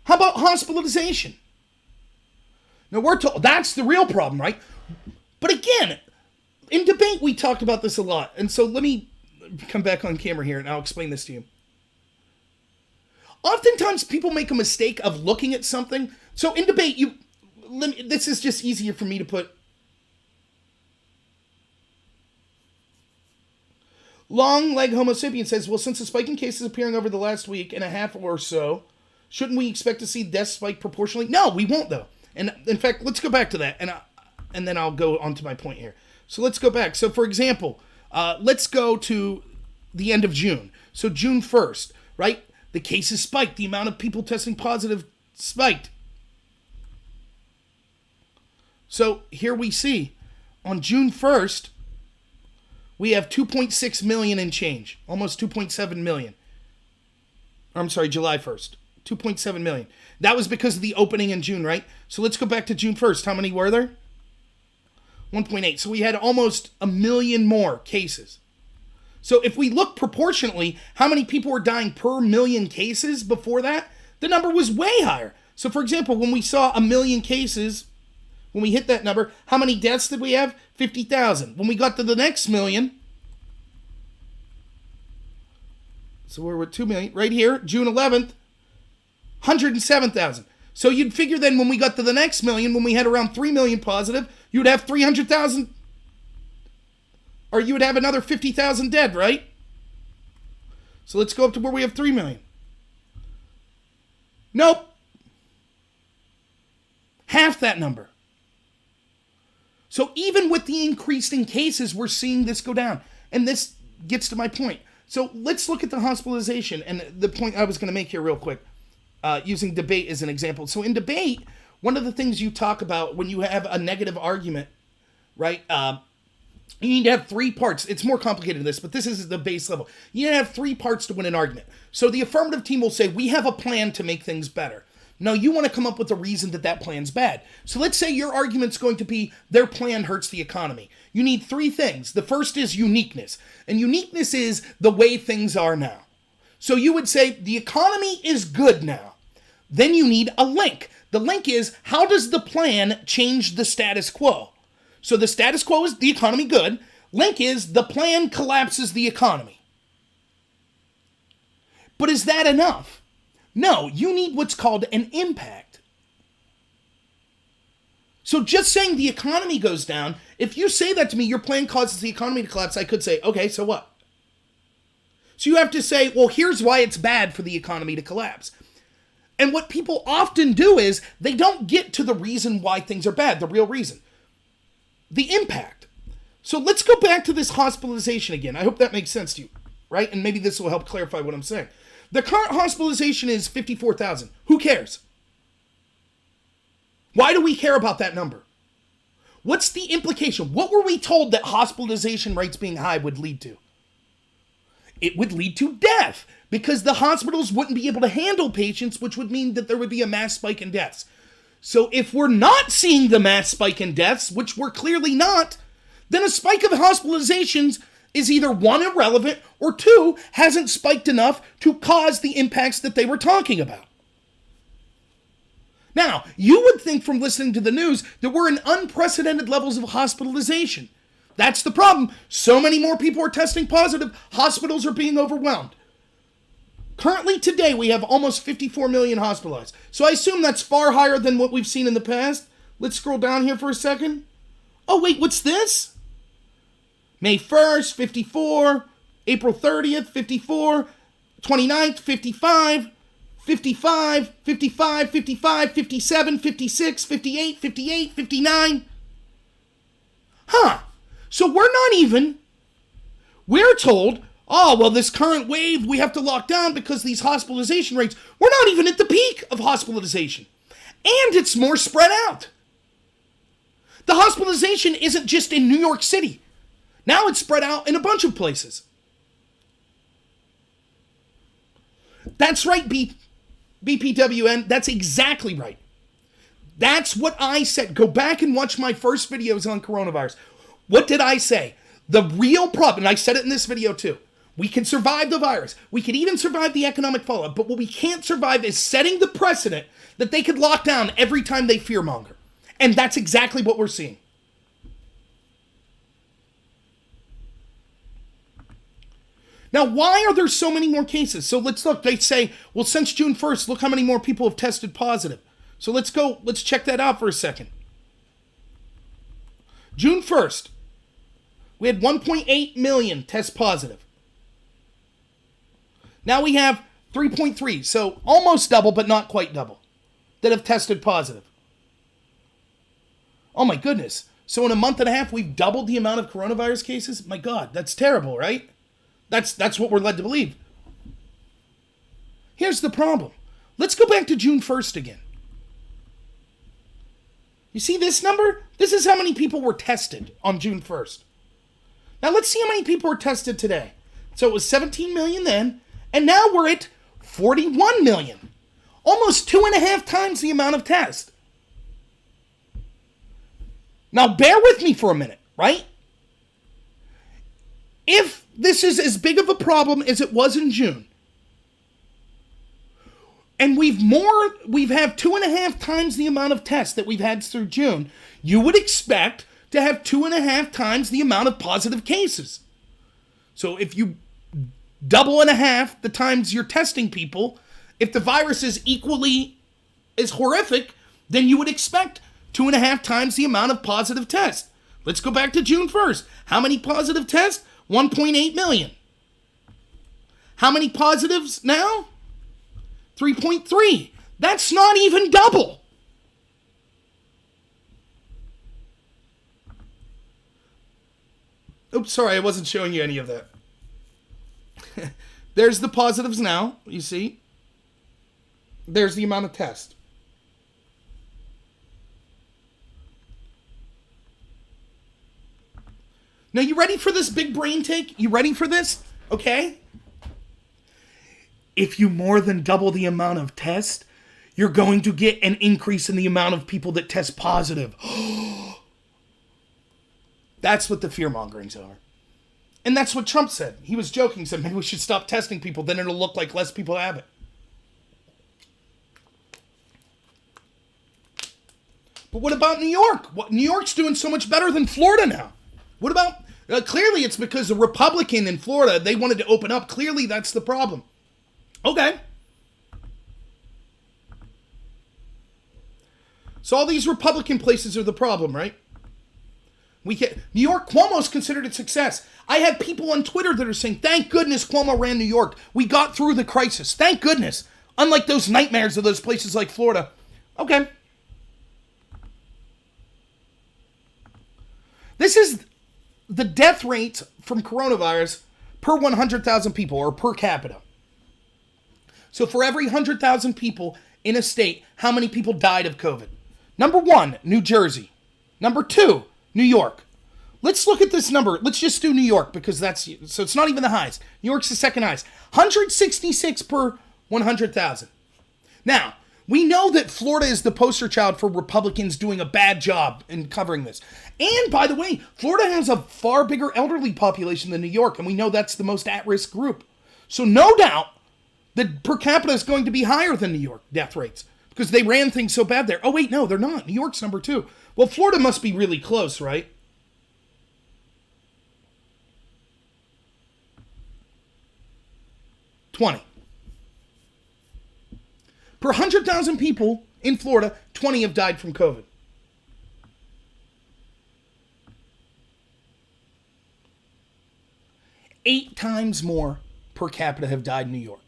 How about hospitalization? Now we're told that's the real problem, right? But again, in debate, we talked about this a lot. And so let me come back on camera here and I'll explain this to you. Oftentimes people make a mistake of looking at something. So in debate, this is just easier for me to put. Long Leg Homo sapien says, well, since the spike in cases appearing over the last week and a half or so, shouldn't we expect to see deaths spike proportionally? No, we won't, though. And in fact, let's go back to that, and then I'll go on to my point here. So let's go back. So, for example, let's go to the end of June. So June 1st, right? The cases spiked. The amount of people testing positive spiked. So here we see, on June 1st, we have 2.6 million and change. Almost 2.7 million. I'm sorry, July 1st. 2.7 million. That was because of the opening in June, right? So let's go back to June 1st. How many were there? 1.8. So we had almost a million more cases. So if we look proportionately, how many people were dying per million cases before that? The number was way higher. So for example, when we saw a million cases, when we hit that number, how many deaths did we have? 50,000. When we got to the next million, so we're at 2 million, right here, June 11th, 107,000. So you'd figure then when we got to the next million, when we had around 3 million positive, you would have 300,000, or you would have another 50,000 dead, right? So let's go up to where we have 3 million. Nope. Half that number. So even with the increase in cases, we're seeing this go down. And this gets to my point. So let's look at the hospitalization and the point I was going to make here real quick, using debate as an example. So in debate, one of the things you talk about when you have a negative argument, right? You need to have 3 parts. It's more complicated than this, but this is the base level. You need to have 3 parts to win an argument. So the affirmative team will say, we have a plan to make things better. No, you want to come up with a reason that plan's bad. So let's say your argument's going to be their plan hurts the economy. You need 3 things. The first is uniqueness. And uniqueness is the way things are now. So you would say the economy is good now. Then you need a link. The link is, how does the plan change the status quo? So the status quo is the economy good. Link is the plan collapses the economy. But is that enough? No, you need what's called an impact. So just saying the economy goes down, if you say that to me, your plan causes the economy to collapse, I could say, okay, so what? So you have to say, well, here's why it's bad for the economy to collapse. And what people often do is they don't get to the reason why things are bad, the real reason. The impact. So let's go back to this hospitalization again. I hope that makes sense to you, right? And maybe this will help clarify what I'm saying. The current hospitalization is 54,000. Who cares? Why do we care about that number? What's the implication? What were we told that hospitalization rates being high would lead to? It would lead to death because the hospitals wouldn't be able to handle patients, which would mean that there would be a mass spike in deaths. So if we're not seeing the mass spike in deaths, which we're clearly not, then a spike of hospitalizations is either 1, irrelevant, or 2, hasn't spiked enough to cause the impacts that they were talking about. Now, you would think from listening to the news that we're in unprecedented levels of hospitalization. That's the problem. So many more people are testing positive, hospitals are being overwhelmed. Currently today, we have almost 54 million hospitalized. So I assume that's far higher than what we've seen in the past. Let's scroll down here for a second. Oh, wait, what's this? May 1st, 54, April 30th, 54, 29th, 55, 55, 55, 55, 57, 56, 58, 58, 59. Huh. So we're told, oh, well, this current wave, we have to lock down because these hospitalization rates, we're not even at the peak of hospitalization. And it's more spread out. The hospitalization isn't just in New York City. Now it's spread out in a bunch of places. That's right, BPWN. That's exactly right. That's what I said. Go back and watch my first videos on coronavirus. What did I say? The real problem, and I said it in this video too, we can survive the virus. We can even survive the economic fallout. But what we can't survive is setting the precedent that they could lock down every time they fearmonger. And that's exactly what we're seeing. Now, why are there so many more cases? So let's look. They say, well, since June 1st, look how many more people have tested positive. So let's check that out for a second. June 1st, we had 1.8 million test positive. Now we have 3.3, so almost double, but not quite double, that have tested positive. Oh my goodness. So in a month and a half, we've doubled the amount of coronavirus cases? My God, that's terrible, right? That's what we're led to believe. Here's the problem. Let's go back to June 1st again. You see this number? This is how many people were tested on June 1st. Now let's see how many people were tested today. So it was 17 million then, and now we're at 41 million. Almost 2.5 times the amount of tests. Now bear with me for a minute, right? If this is as big of a problem as it was in June, and we've had 2.5 times the amount of tests that we've had through June, you would expect to have 2.5 times the amount of positive cases. So if you double and a half the times you're testing people, if the virus is equally as horrific, then you would expect 2.5 times the amount of positive tests. Let's go back to June 1st. How many positive tests? 1.8 million. How many positives now? 3.3. That's not even double. Oops, sorry, I wasn't showing you any of that. There's the positives now, you see. There's the amount of tests. Now, you ready for this big brain take? You ready for this? Okay? If you more than double the amount of tests, you're going to get an increase in the amount of people that test positive. That's what the fear-mongerings are. And that's what Trump said. He was joking. He said, maybe we should stop testing people, then it'll look like less people have it. But what about New York? New York's doing so much better than Florida now. What about... clearly, it's because the Republican in Florida, they wanted to open up. Clearly, that's the problem. Okay. So all these Republican places are the problem, right? New York, Cuomo's considered a success. I have people on Twitter that are saying, thank goodness Cuomo ran New York. We got through the crisis. Thank goodness. Unlike those nightmares of those places like Florida. Okay. This is the death rate from coronavirus per 100,000 people, or per capita. So for every 100,000 people in a state, how many people died of COVID? Number 1, New Jersey. Number 2, New York. Let's look at this number. Let's just do New York, because so it's not even the highest. New York's the second highest. 166 per 100,000. Now, we know that Florida is the poster child for Republicans doing a bad job in covering this. And, by the way, Florida has a far bigger elderly population than New York, and we know that's the most at-risk group. So no doubt that per capita is going to be higher than New York death rates, because they ran things so bad there. Oh, wait, no, they're not. New York's number 2. Well, Florida must be really close, right? $20. Per 100,000 people in Florida, 20 have died from COVID. Eight times more per capita have died in New York.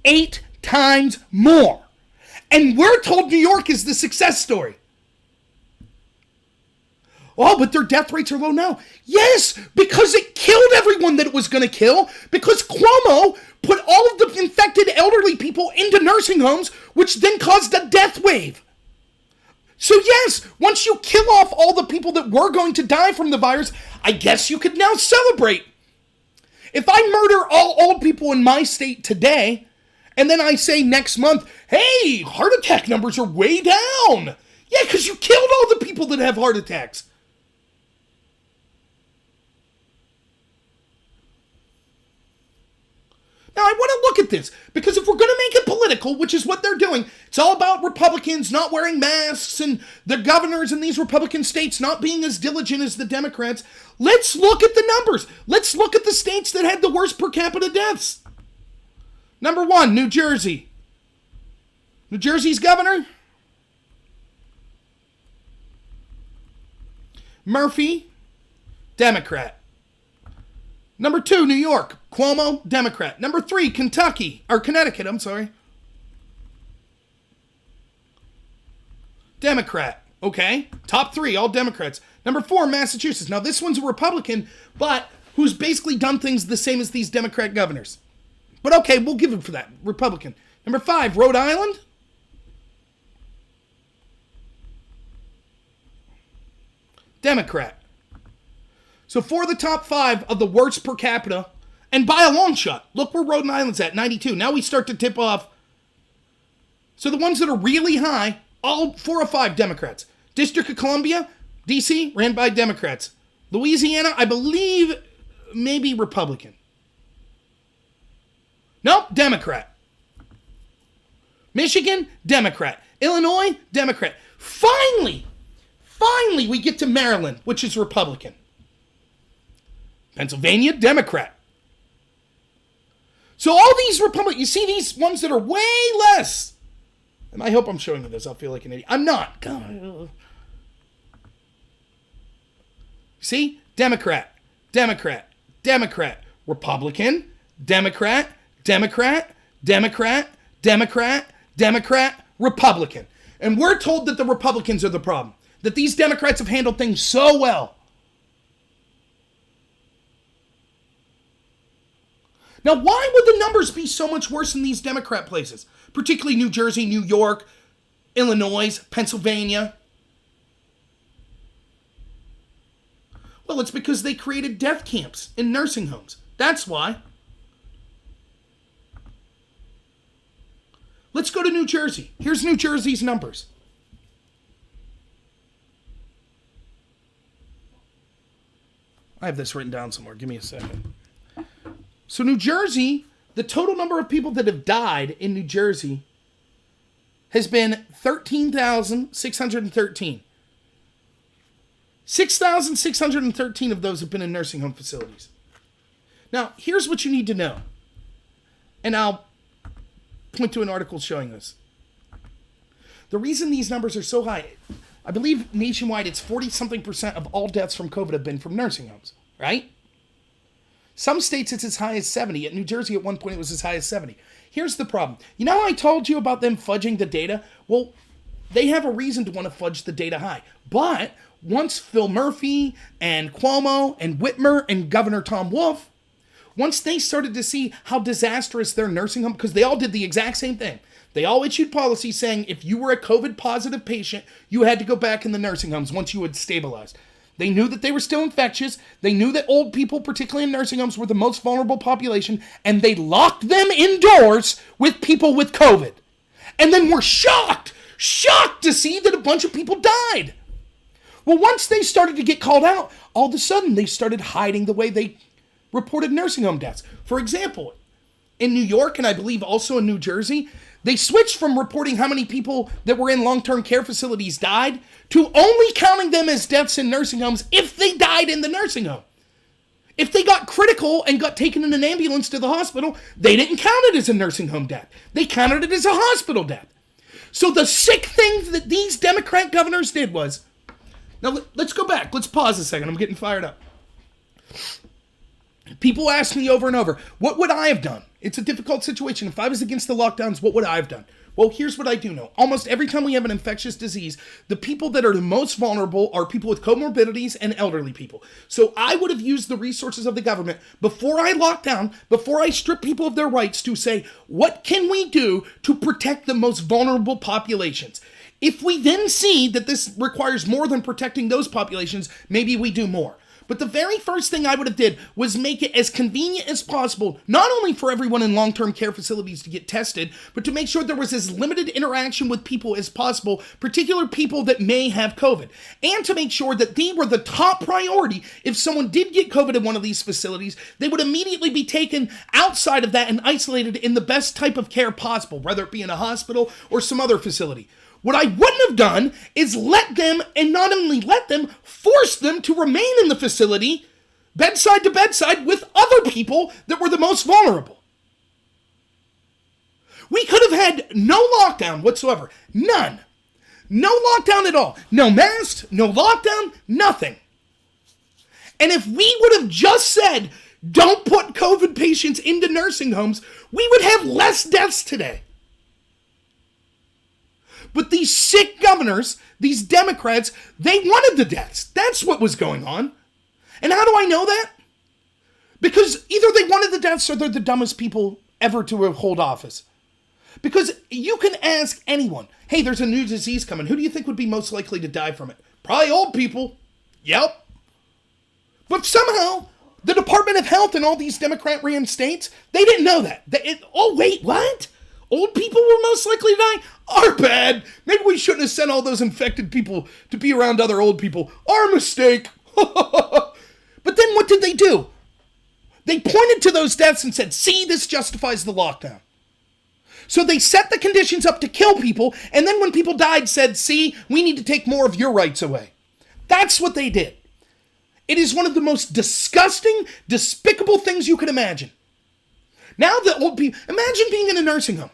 Eight times more. And we're told New York is the success story. Oh, but their death rates are low now. Yes, because it killed everyone that it was going to kill. Because Cuomo put all of the infected elderly people into nursing homes, which then caused a death wave. So yes, once you kill off all the people that were going to die from the virus, I guess you could now celebrate. If I murder all old people in my state today, and then I say next month, hey, heart attack numbers are way down. Yeah, because you killed all the people that have heart attacks. Now, I want to look at this, because if we're going to make it political, which is what they're doing, it's all about Republicans not wearing masks and the governors in these Republican states not being as diligent as the Democrats. Let's look at the numbers. Let's look at the states that had the worst per capita deaths. Number 1, New Jersey. New Jersey's governor? Murphy, Democrat. Number 2, New York, Cuomo, Democrat. Number 3, Connecticut, Democrat. Okay, top 3, all Democrats. Number 4, Massachusetts. Now this one's a Republican, but who's basically done things the same as these Democrat governors. But okay, we'll give him for that, Republican. Number 5, Rhode Island. Democrat. So for the top 5 of the worst per capita, and by a long shot, look where Rhode Island's at, 92. Now we start to tip off. So the ones that are really high, all 4 or 5 Democrats. District of Columbia, D.C., ran by Democrats. Louisiana, I believe, maybe Republican. Nope, Democrat. Michigan, Democrat. Illinois, Democrat. Finally, we get to Maryland, which is Republican. Pennsylvania, Democrat. So all these Republicans, you see these ones that are way less. And I hope I'm showing you this. I'll feel like an idiot. I'm not. God. See? Democrat, Democrat, Democrat, Republican, Democrat, Democrat, Democrat, Democrat, Democrat, Republican. And we're told that the Republicans are the problem. That these Democrats have handled things so well. Now, why would the numbers be so much worse in these Democrat places? Particularly New Jersey, New York, Illinois, Pennsylvania. Well, it's because they created death camps in nursing homes. That's why. Let's go to New Jersey. Here's New Jersey's numbers. I have this written down somewhere. Give me a second. So New Jersey, the total number of people that have died in New Jersey has been 13,613. 6,613 of those have been in nursing home facilities. Now, here's what you need to know. And I'll point to an article showing this. The reason these numbers are so high, I believe nationwide it's 40-something% of all deaths from COVID have been from nursing homes, right? Some states it's as high as 70. At New Jersey, at one point, it was as high as 70. Here's the problem. You know how I told you about them fudging the data? Well, they have a reason to want to fudge the data high. But once Phil Murphy and Cuomo and Whitmer and Governor Tom Wolf, once they started to see how disastrous their nursing home, because they all did the exact same thing. They all issued policies saying if you were a COVID-positive patient, you had to go back in the nursing homes once you had stabilized. They knew that they were still infectious. They knew that old people, particularly in nursing homes, were the most vulnerable population, and they locked them indoors with people with COVID. And then were shocked to see that a bunch of people died. Well, once they started to get called out, all of a sudden they started hiding the way they reported nursing home deaths. For example, in New York, and I believe also in New Jersey, they switched from reporting how many people that were in long-term care facilities died to only counting them as deaths in nursing homes if they died in the nursing home. If they got critical and got taken in an ambulance to the hospital, they didn't count it as a nursing home death. They counted it as a hospital death. So the sick thing that these Democrat governors did was, now let's go back. Let's pause a second. I'm getting fired up. People ask me over and over, what would I have done? It's a difficult situation. If I was against the lockdowns, what would I have done? Well, here's what I do know. Almost every time we have an infectious disease, the people that are the most vulnerable are people with comorbidities and elderly people. So I would have used the resources of the government before I lock down, before I strip people of their rights, to say, what can we do to protect the most vulnerable populations? If we then see that this requires more than protecting those populations, maybe we do more. But the very first thing I would have did was make it as convenient as possible, not only for everyone in long-term care facilities to get tested, but to make sure there was as limited interaction with people as possible, particular people that may have COVID, and to make sure that they were the top priority. If someone did get COVID in one of these facilities, they would immediately be taken outside of that and isolated in the best type of care possible, whether it be in a hospital or some other facility. What I wouldn't have done is let them, and not only let them, force them to remain in the facility, bedside to bedside, with other people that were the most vulnerable. We could have had no lockdown whatsoever. None. No lockdown at all. No masks, no lockdown, nothing. And if we would have just said, don't put COVID patients into nursing homes, we would have less deaths today. But these sick governors, these Democrats, they wanted the deaths. That's what was going on. And how do I know that? Because either they wanted the deaths or they're the dumbest people ever to hold office. Because you can ask anyone, hey, there's a new disease coming. Who do you think would be most likely to die from it? Probably old people. Yep. But somehow, the Department of Health in all these Democrat-ran states, they didn't know that. Oh, wait, what? Old people were most likely to die? Our bad. Maybe we shouldn't have sent all those infected people to be around other old people. Our mistake. But then what did they do? They pointed to those deaths and said, see, this justifies the lockdown. So they set the conditions up to kill people, and then when people died said, see, we need to take more of your rights away. That's what they did. It is one of the most disgusting, despicable things you can imagine. Now the old people, imagine being in a nursing home.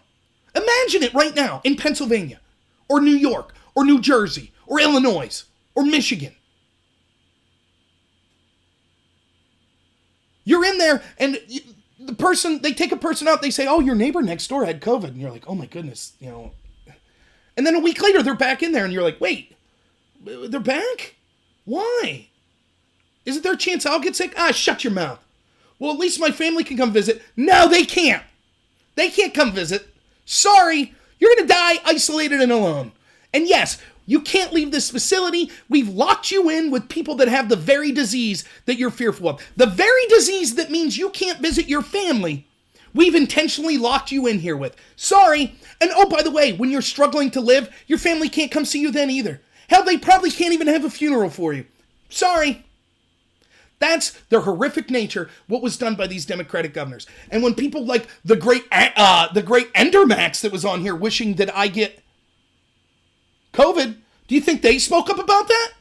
Imagine it right now in Pennsylvania, or New York, or New Jersey, or Illinois, or Michigan. You're in there, and they take a person out, they say, oh, your neighbor next door had COVID. And you're like, oh my goodness, And then a week later, they're back in there, and you're like, wait, they're back? Why? Isn't there a chance I'll get sick? Shut your mouth. Well, at least my family can come visit. No, they can't. They can't come visit. Sorry, you're going to die isolated and alone. And yes, you can't leave this facility. We've locked you in with people that have the very disease that you're fearful of. The very disease that means you can't visit your family, we've intentionally locked you in here with. Sorry. And oh, by the way, when you're struggling to live, your family can't come see you then either. Hell, they probably can't even have a funeral for you. Sorry. That's the horrific nature, what was done by these Democratic governors. And when people like the great Endermax that was on here wishing that I get COVID, do you think they spoke up about that?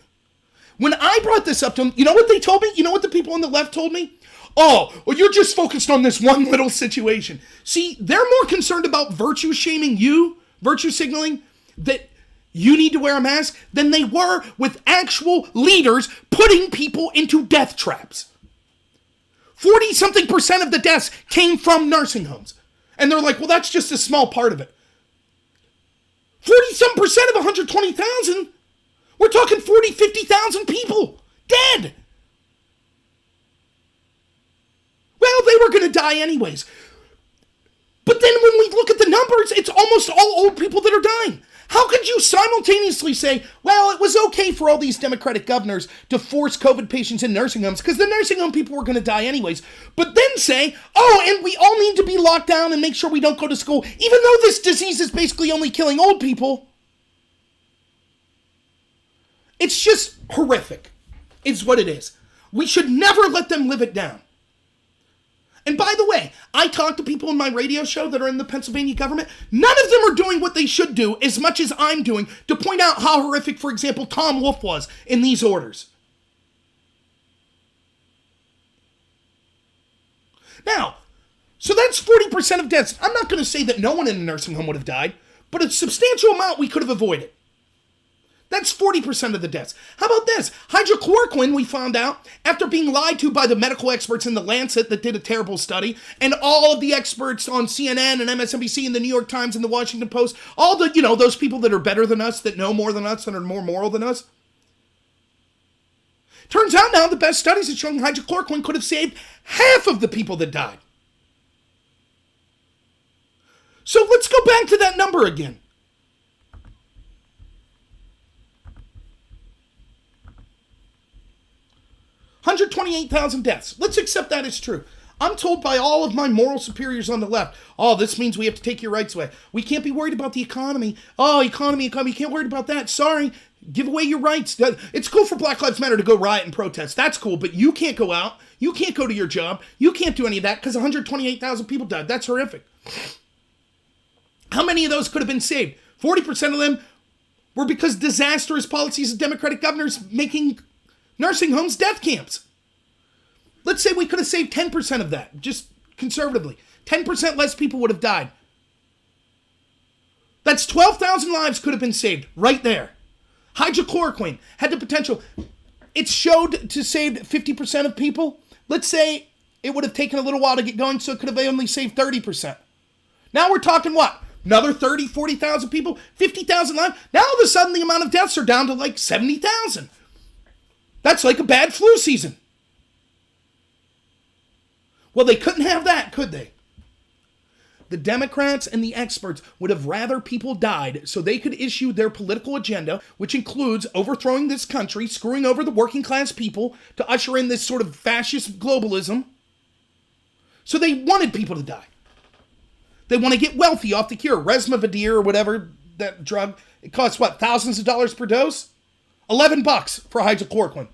When I brought this up to them, you know what they told me? You know what the people on the left told me? Oh, well, you're just focused on this one little situation. See, they're more concerned about virtue signaling, that you need to wear a mask, than they were with actual leaders putting people into death traps. 40-something% of the deaths came from nursing homes. And they're like, well, that's just a small part of it. 40-some% of 120,000, we're talking 40, 50,000 people dead. Well, they were going to die anyways. But then when we look at the numbers, it's almost all old people that are dying. How could you simultaneously say, well, it was okay for all these Democratic governors to force COVID patients in nursing homes because the nursing home people were going to die anyways, but then say, oh, and we all need to be locked down and make sure we don't go to school, even though this disease is basically only killing old people? It's just horrific. It's what it is. We should never let them live it down. And by the way, I talk to people in my radio show that are in the Pennsylvania government. None of them are doing what they should do as much as I'm doing to point out how horrific, for example, Tom Wolf was in these orders. Now, so that's 40% of deaths. I'm not going to say that no one in a nursing home would have died, but a substantial amount we could have avoided. That's 40% of the deaths. How about this? Hydrochloroquine, we found out, after being lied to by the medical experts in The Lancet that did a terrible study, and all of the experts on CNN and MSNBC and the New York Times and the Washington Post, all the, those people that are better than us, that know more than us, and are more moral than us. Turns out now the best studies are showing hydrochloroquine could have saved half of the people that died. So let's go back to that number again. 128,000 deaths. Let's accept that as true. I'm told by all of my moral superiors on the left, oh, this means we have to take your rights away. We can't be worried about the economy. Oh, economy, you can't worry about that. Sorry, give away your rights. It's cool for Black Lives Matter to go riot and protest. That's cool, but you can't go out. You can't go to your job. You can't do any of that because 128,000 people died. That's horrific. How many of those could have been saved? 40% of them were because disastrous policies of Democratic governors making nursing homes death camps. Let's say we could have saved 10% of that, just conservatively. 10% less people would have died. That's 12,000 lives could have been saved right there. Hydrochloroquine had the potential. It showed to save 50% of people. Let's say it would have taken a little while to get going, so it could have only saved 30%. Now we're talking what? Another 30, 40,000 people? 50,000 lives? Now all of a sudden the amount of deaths are down to like 70,000. That's like a bad flu season. Well, they couldn't have that, could they? The Democrats and the experts would have rather people died so they could issue their political agenda, which includes overthrowing this country, screwing over the working class people to usher in this sort of fascist globalism. So they wanted people to die. They want to get wealthy off the cure. Resmavir or whatever, that drug, it costs what, thousands of dollars per dose? $11 for hydrochloroquine.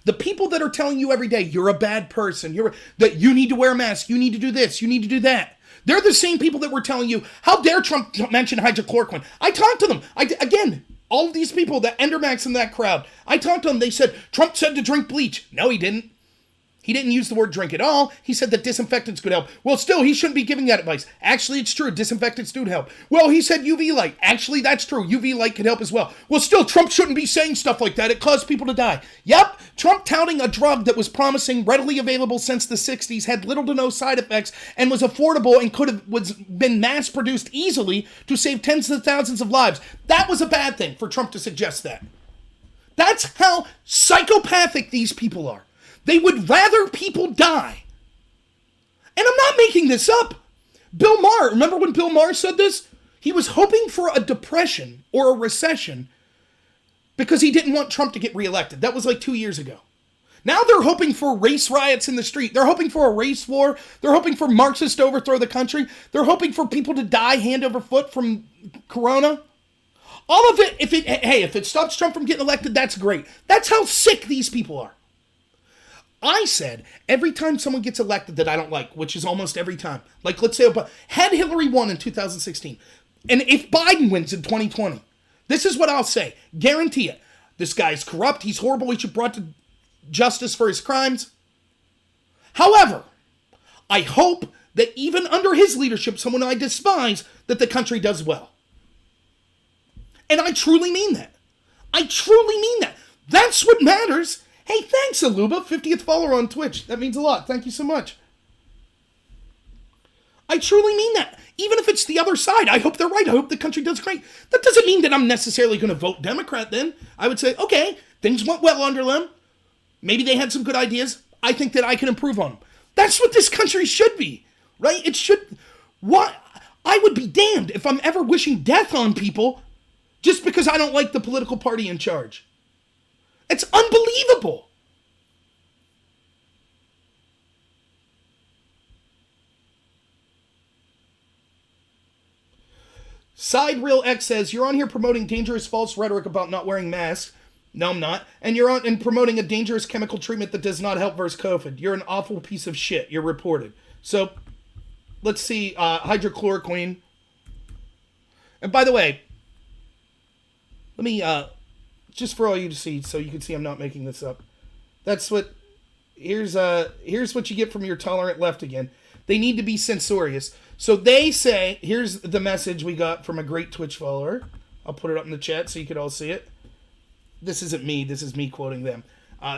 The people that are telling you every day, you're a bad person, that you need to wear a mask, you need to do this, you need to do that. They're the same people that were telling you, how dare Trump mention hydrochloroquine? I talked to them. Again, all of these people, that Endermax in that crowd, I talked to them. They said, Trump said to drink bleach. No, he didn't. He didn't use the word drink at all. He said that disinfectants could help. Well, still, he shouldn't be giving that advice. Actually, it's true. Disinfectants do help. Well, he said UV light. Actually, that's true. UV light can help as well. Well, still, Trump shouldn't be saying stuff like that. It caused people to die. Yep, Trump touting a drug that was promising, readily available since the 60s, had little to no side effects, and was affordable and could have been mass-produced easily to save tens of thousands of lives. That was a bad thing for Trump to suggest that. That's how psychopathic these people are. They would rather people die. And I'm not making this up. Bill Maher, remember when Bill Maher said this? He was hoping for a depression or a recession because he didn't want Trump to get reelected. That was like 2 years ago. Now they're hoping for race riots in the street. They're hoping for a race war. They're hoping for Marxists to overthrow the country. They're hoping for people to die hand over foot from corona. All of it, if it stops Trump from getting elected, that's great. That's how sick these people are. I said every time someone gets elected that I don't like, which is almost every time, like let's say, had Hillary won in 2016, and if Biden wins in 2020, this is what I'll say. Guarantee it. This guy's corrupt. He's horrible. He should be brought to justice for his crimes. However, I hope that even under his leadership, someone I despise, that the country does well. And I truly mean that. I truly mean that. That's what matters. Hey, thanks, Aluba, 50th follower on Twitch. That means a lot. Thank you so much. I truly mean that. Even if it's the other side, I hope they're right. I hope the country does great. That doesn't mean that I'm necessarily going to vote Democrat then. I would say, okay, things went well under them. Maybe they had some good ideas. I think that I can improve on them. That's what this country should be, right? It should. What? I would be damned if I'm ever wishing death on people just because I don't like the political party in charge. It's unbelievable. Side Real X says, you're on here promoting dangerous false rhetoric about not wearing masks. No, I'm not. And you're on and promoting a dangerous chemical treatment that does not help versus COVID. You're an awful piece of shit. You're reported. So, let's see, hydrochloroquine. And by the way, let me, just for all you to see, so you can see I'm not making this up. That's what, here's what you get from your tolerant left again. They need to be censorious. So they say, here's the message we got from a great Twitch follower. I'll put it up in the chat so you can all see it. This isn't me, this is me quoting them.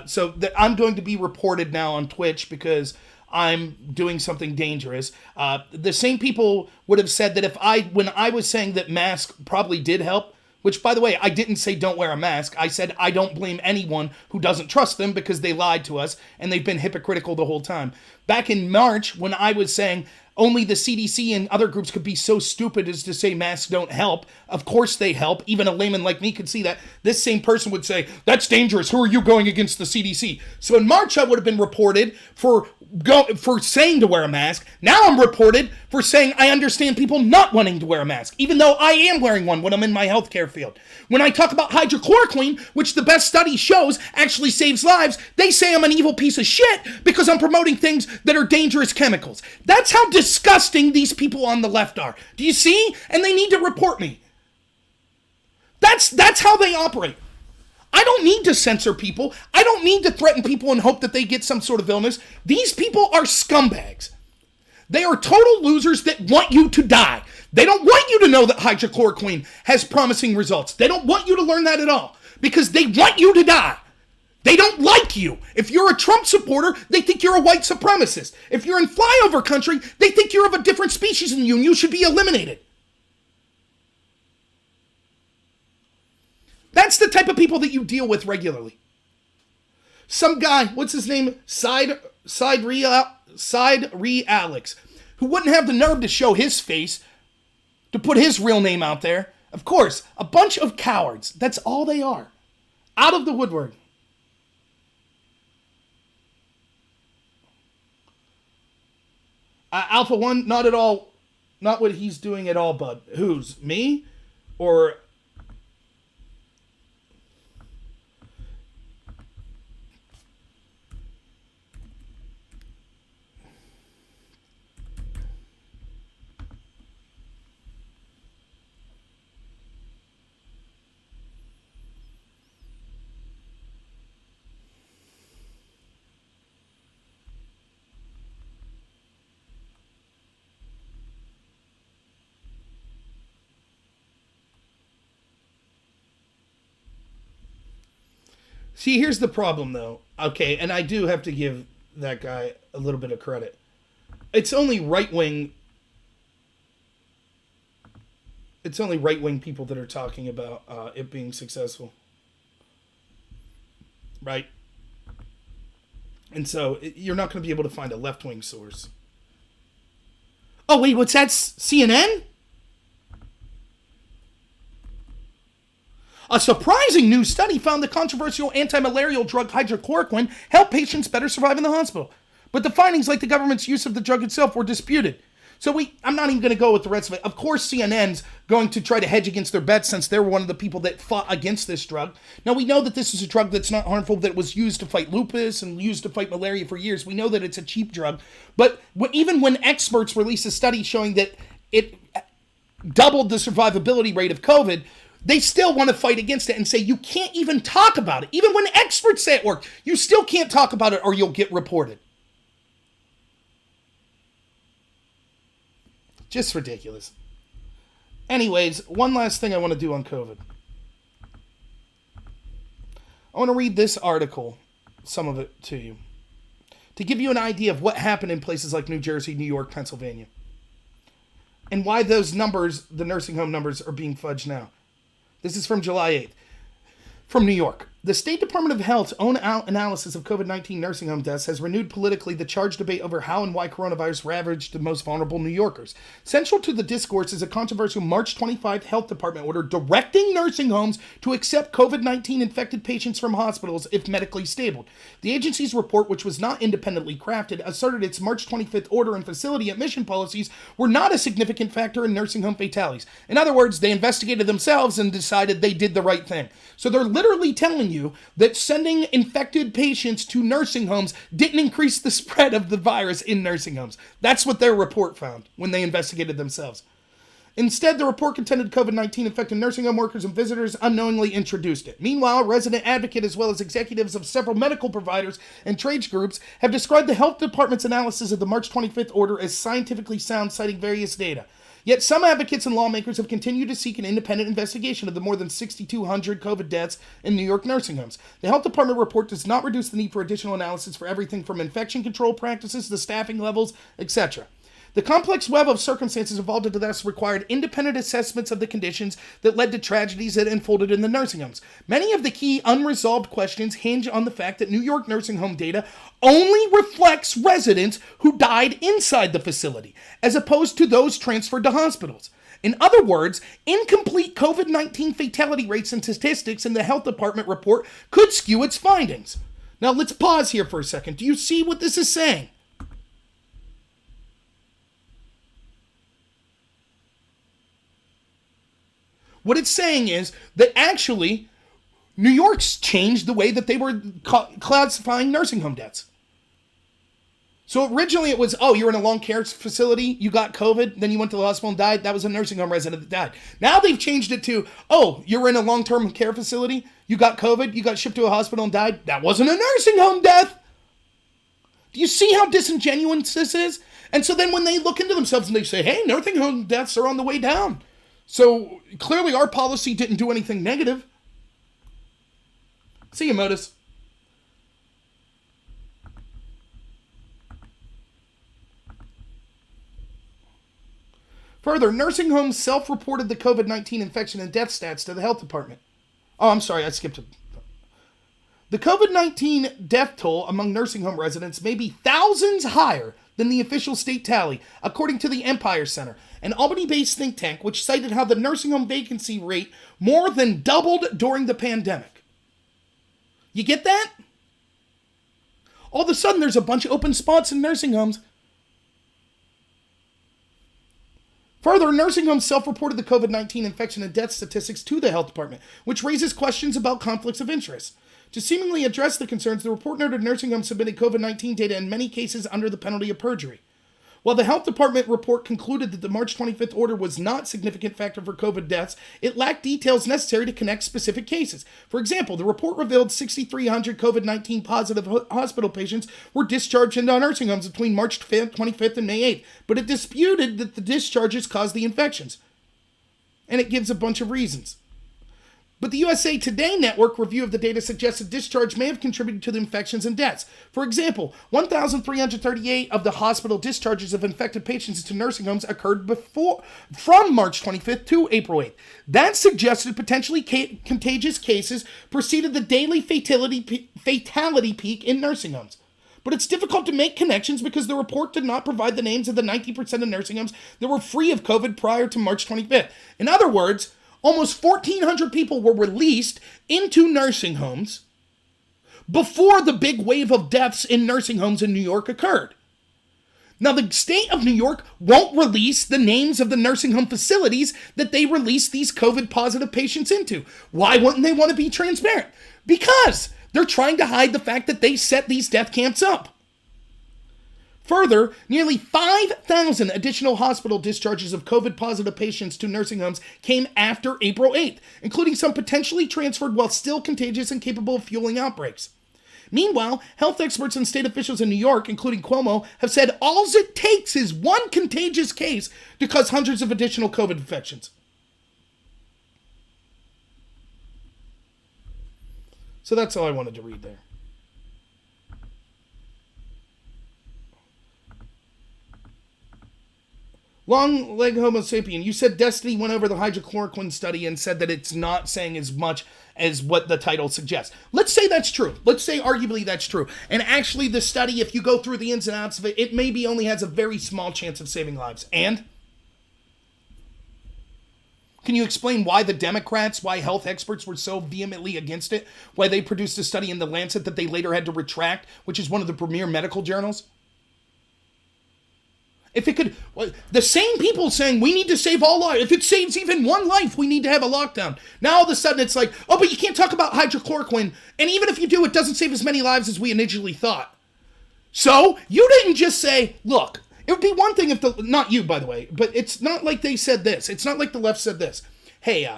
So I'm going to be reported now on Twitch because I'm doing something dangerous. The same people would have said that when I was saying that masks probably did help, which, by the way, I didn't say don't wear a mask. I said I don't blame anyone who doesn't trust them because they lied to us and they've been hypocritical the whole time. Back in March, when I was saying only the CDC and other groups could be so stupid as to say masks don't help. Of course they help. Even a layman like me could see that. This same person would say, that's dangerous. Who are you going against the CDC? So in March, I would have been reported for saying to wear a mask. Now I'm reported for saying I understand people not wanting to wear a mask, even though I am wearing one when I'm in my healthcare field. When I talk about hydrochloroquine, which the best study shows actually saves lives, they say I'm an evil piece of shit because I'm promoting things that are dangerous chemicals. That's how disgusting these people on the left are. Do you see? And they need to report me. That's how they operate. I don't need to censor people. I don't need to threaten people and hope that they get some sort of illness. These people are scumbags. They are total losers that want you to die. They don't want you to know that hydrochloroquine has promising results. They don't want you to learn that at all because they want you to die. They don't like you. If you're a Trump supporter, they think you're a white supremacist. If you're in flyover country, they think you're of a different species than you and you should be eliminated. That's the type of people that you deal with regularly. Some guy, what's his name? Side Re Alex, who wouldn't have the nerve to show his face, to put his real name out there. Of course, a bunch of cowards. That's all they are. Out of the woodwork. Alpha 1, not at all. Not what he's doing at all, bud. Who's? Me? Or... See, here's the problem, though. Okay, and I do have to give that guy a little bit of credit. It's only right-wing... It's only right-wing people that are talking about it being successful. Right? And so, you're not going to be able to find a left-wing source. Oh, wait, what's that? CNN? A surprising new study found the controversial anti-malarial drug hydrochloroquine helped patients better survive in the hospital. But the findings, like the government's use of the drug itself, were disputed. So I'm not even going to go with the rest of it. Of course, CNN's going to try to hedge against their bets since they're one of the people that fought against this drug. Now, we know that this is a drug that's not harmful, that was used to fight lupus and used to fight malaria for years. We know that it's a cheap drug. But even when experts release a study showing that it doubled the survivability rate of COVID, they still want to fight against it and say you can't even talk about it. Even when experts say it worked, you still can't talk about it or you'll get reported. Just ridiculous. Anyways, one last thing I want to do on COVID. I want to read this article, some of it to you, to give you an idea of what happened in places like New Jersey, New York, Pennsylvania, and why those numbers, the nursing home numbers, are being fudged now. This is from July 8th. From New York. The State Department of Health's own analysis of COVID-19 nursing home deaths has renewed politically the charged debate over how and why coronavirus ravaged the most vulnerable New Yorkers. Central to the discourse is a controversial March 25th Health Department order directing nursing homes to accept COVID-19 infected patients from hospitals if medically stable. The agency's report, which was not independently crafted, asserted its March 25th order and facility admission policies were not a significant factor in nursing home fatalities. In other words, they investigated themselves and decided they did the right thing. So they're literally telling you that sending infected patients to nursing homes didn't increase the spread of the virus in nursing homes. That's what their report found when they investigated themselves. Instead, the report contended COVID-19 infected nursing home workers and visitors unknowingly introduced it. Meanwhile, a resident advocate as well as executives of several medical providers and trades groups have described the health department's analysis of the March 25th order as scientifically sound, citing various data. Yet some advocates and lawmakers have continued to seek an independent investigation of the more than 6,200 COVID deaths in New York nursing homes. The health department report does not reduce the need for additional analysis for everything from infection control practices to staffing levels, etc. The complex web of circumstances involved into this required independent assessments of the conditions that led to tragedies that unfolded in the nursing homes. Many of the key unresolved questions hinge on the fact that New York nursing home data only reflects residents who died inside the facility, as opposed to those transferred to hospitals. In other words, incomplete COVID-19 fatality rates and statistics in the health department report could skew its findings. Now let's pause here for a second. Do you see what this is saying? What it's saying is that actually New York's changed the way that they were classifying nursing home deaths. So originally it was, oh, you're in a long care facility, you got COVID, then you went to the hospital and died. That was a nursing home resident that died. Now they've changed it to, oh, you're in a long-term care facility, you got COVID, you got shipped to a hospital and died. That wasn't a nursing home death. Do you see how disingenuous this is? And so then when they look into themselves and they say, hey, nursing home deaths are on the way down. So clearly our policy didn't do anything negative. See you, Modus. Further, nursing homes self-reported the COVID-19 infection and death stats to the health department. Oh, I'm sorry, I skipped it. The COVID-19 death toll among nursing home residents may be thousands higher than the official state tally, according to the Empire Center, an Albany-based think tank which cited how the nursing home vacancy rate more than doubled during the pandemic. You get that? All of a sudden, there's a bunch of open spots in nursing homes. Further, nursing homes self-reported the COVID-19 infection and death statistics to the health department, which raises questions about conflicts of interest. To seemingly address the concerns, the report noted nursing homes submitted COVID-19 data in many cases under the penalty of perjury. While the health department report concluded that the March 25th order was not a significant factor for COVID deaths, it lacked details necessary to connect specific cases. For example, the report revealed 6,300 COVID-19 positive hospital patients were discharged into nursing homes between March 25th and May 8th, but it disputed that the discharges caused the infections. And it gives a bunch of reasons. But the USA Today network review of the data suggests a discharge may have contributed to the infections and deaths. For example, 1,338 of the hospital discharges of infected patients into nursing homes occurred from March 25th to April 8th. That suggested potentially contagious cases preceded the daily fatality peak in nursing homes. But it's difficult to make connections because the report did not provide the names of the 90% of nursing homes that were free of COVID prior to March 25th. In other words, almost 1,400 people were released into nursing homes before the big wave of deaths in nursing homes in New York occurred. Now, the state of New York won't release the names of the nursing home facilities that they release these COVID-positive patients into. Why wouldn't they want to be transparent? Because they're trying to hide the fact that they set these death camps up. Further, nearly 5,000 additional hospital discharges of COVID-positive patients to nursing homes came after April 8th, including some potentially transferred while still contagious and capable of fueling outbreaks. Meanwhile, health experts and state officials in New York, including Cuomo, have said all it takes is one contagious case to cause hundreds of additional COVID infections. So that's all I wanted to read there. Long leg Homo sapien, you said Destiny went over the hydrochloroquine study and said that it's not saying as much as what the title suggests. Let's say that's true. Let's say arguably that's true. And actually the study, if you go through the ins and outs of it, it maybe only has a very small chance of saving lives. And? Can you explain why the Democrats, why health experts were so vehemently against it? Why they produced a study in The Lancet that they later had to retract, which is one of the premier medical journals? If it could, the same people saying we need to save all lives. If it saves even one life, we need to have a lockdown. Now all of a sudden it's like, oh, but you can't talk about hydrochloroquine. And even if you do, it doesn't save as many lives as we initially thought. So you didn't just say, look, it would be one thing if not you, by the way, but it's not like they said this. It's not like the left said this. Hey,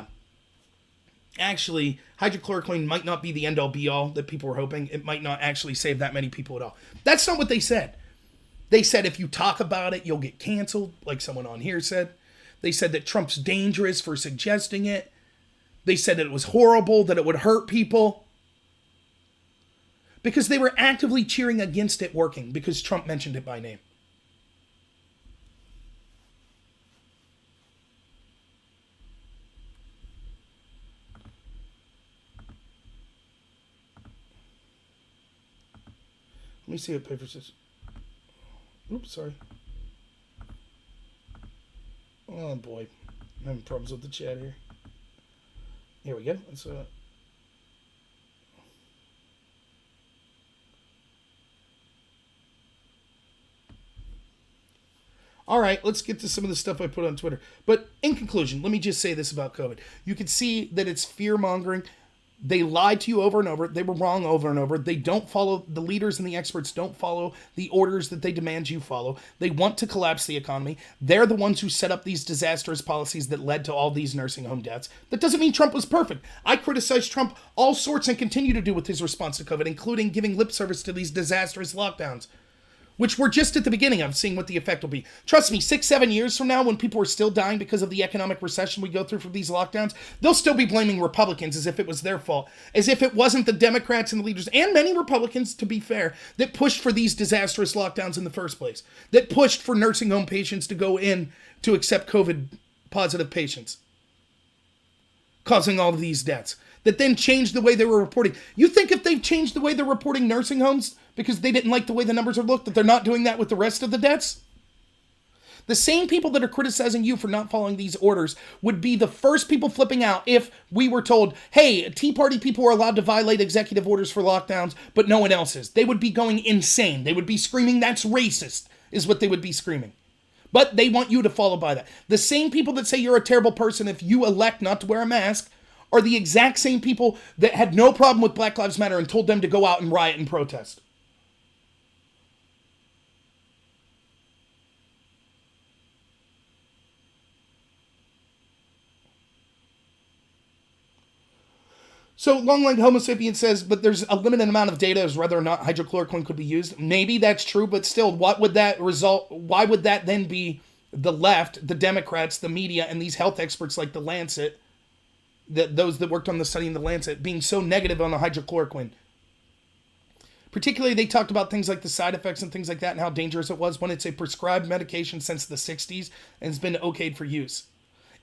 actually, hydrochloroquine might not be the end all be all that people were hoping. It might not actually save that many people at all. That's not what they said. They said if you talk about it, you'll get canceled, like someone on here said. They said that Trump's dangerous for suggesting it. They said that it was horrible, that it would hurt people. Because they were actively cheering against it working, because Trump mentioned it by name. me see what paper says. Oops, sorry. Oh boy, I'm having problems with the chat here. Here we go. Let's All right, let's get to some of the stuff I put on Twitter. But in conclusion, let me just say this about COVID. You can see that it's fear-mongering. They lied to you over and over. They were wrong over and over. They don't follow, the leaders and the experts don't follow the orders that they demand you follow. They want to collapse the economy. They're the ones who set up these disastrous policies that led to all these nursing home deaths. That doesn't mean Trump was perfect. I criticize Trump all sorts and continue to do with his response to COVID, including giving lip service to these disastrous lockdowns, which we're just at the beginning of seeing what the effect will be. Trust me, 6-7 years from now, when people are still dying because of the economic recession we go through from these lockdowns, they'll still be blaming Republicans as if it was their fault, as if it wasn't the Democrats and the leaders, and many Republicans, to be fair, that pushed for these disastrous lockdowns in the first place, that pushed for nursing home patients to go in to accept COVID-positive patients, causing all of these deaths, that then changed the way they were reporting. You think if they've changed the way they're reporting nursing homes because they didn't like the way the numbers are looked, that they're not doing that with the rest of the deaths? The same people that are criticizing you for not following these orders would be the first people flipping out if we were told, hey, Tea Party people are allowed to violate executive orders for lockdowns, but no one else is. They would be going insane. They would be screaming, that's racist, is what they would be screaming. But they want you to follow by that. The same people that say you're a terrible person if you elect not to wear a mask are the exact same people that had no problem with Black Lives Matter and told them to go out and riot and protest. So long-legged Homo sapien says, but there's a limited amount of data as whether or not hydrochloroquine could be used. Maybe that's true, but still, what would that result? Why would that then be the left, the Democrats, the media, and these health experts like the Lancet, those that worked on the study in the Lancet, being so negative on the hydrochloroquine? Particularly, they talked about things like the side effects and things like that and how dangerous it was when it's a prescribed medication since the 60s and has been okayed for use.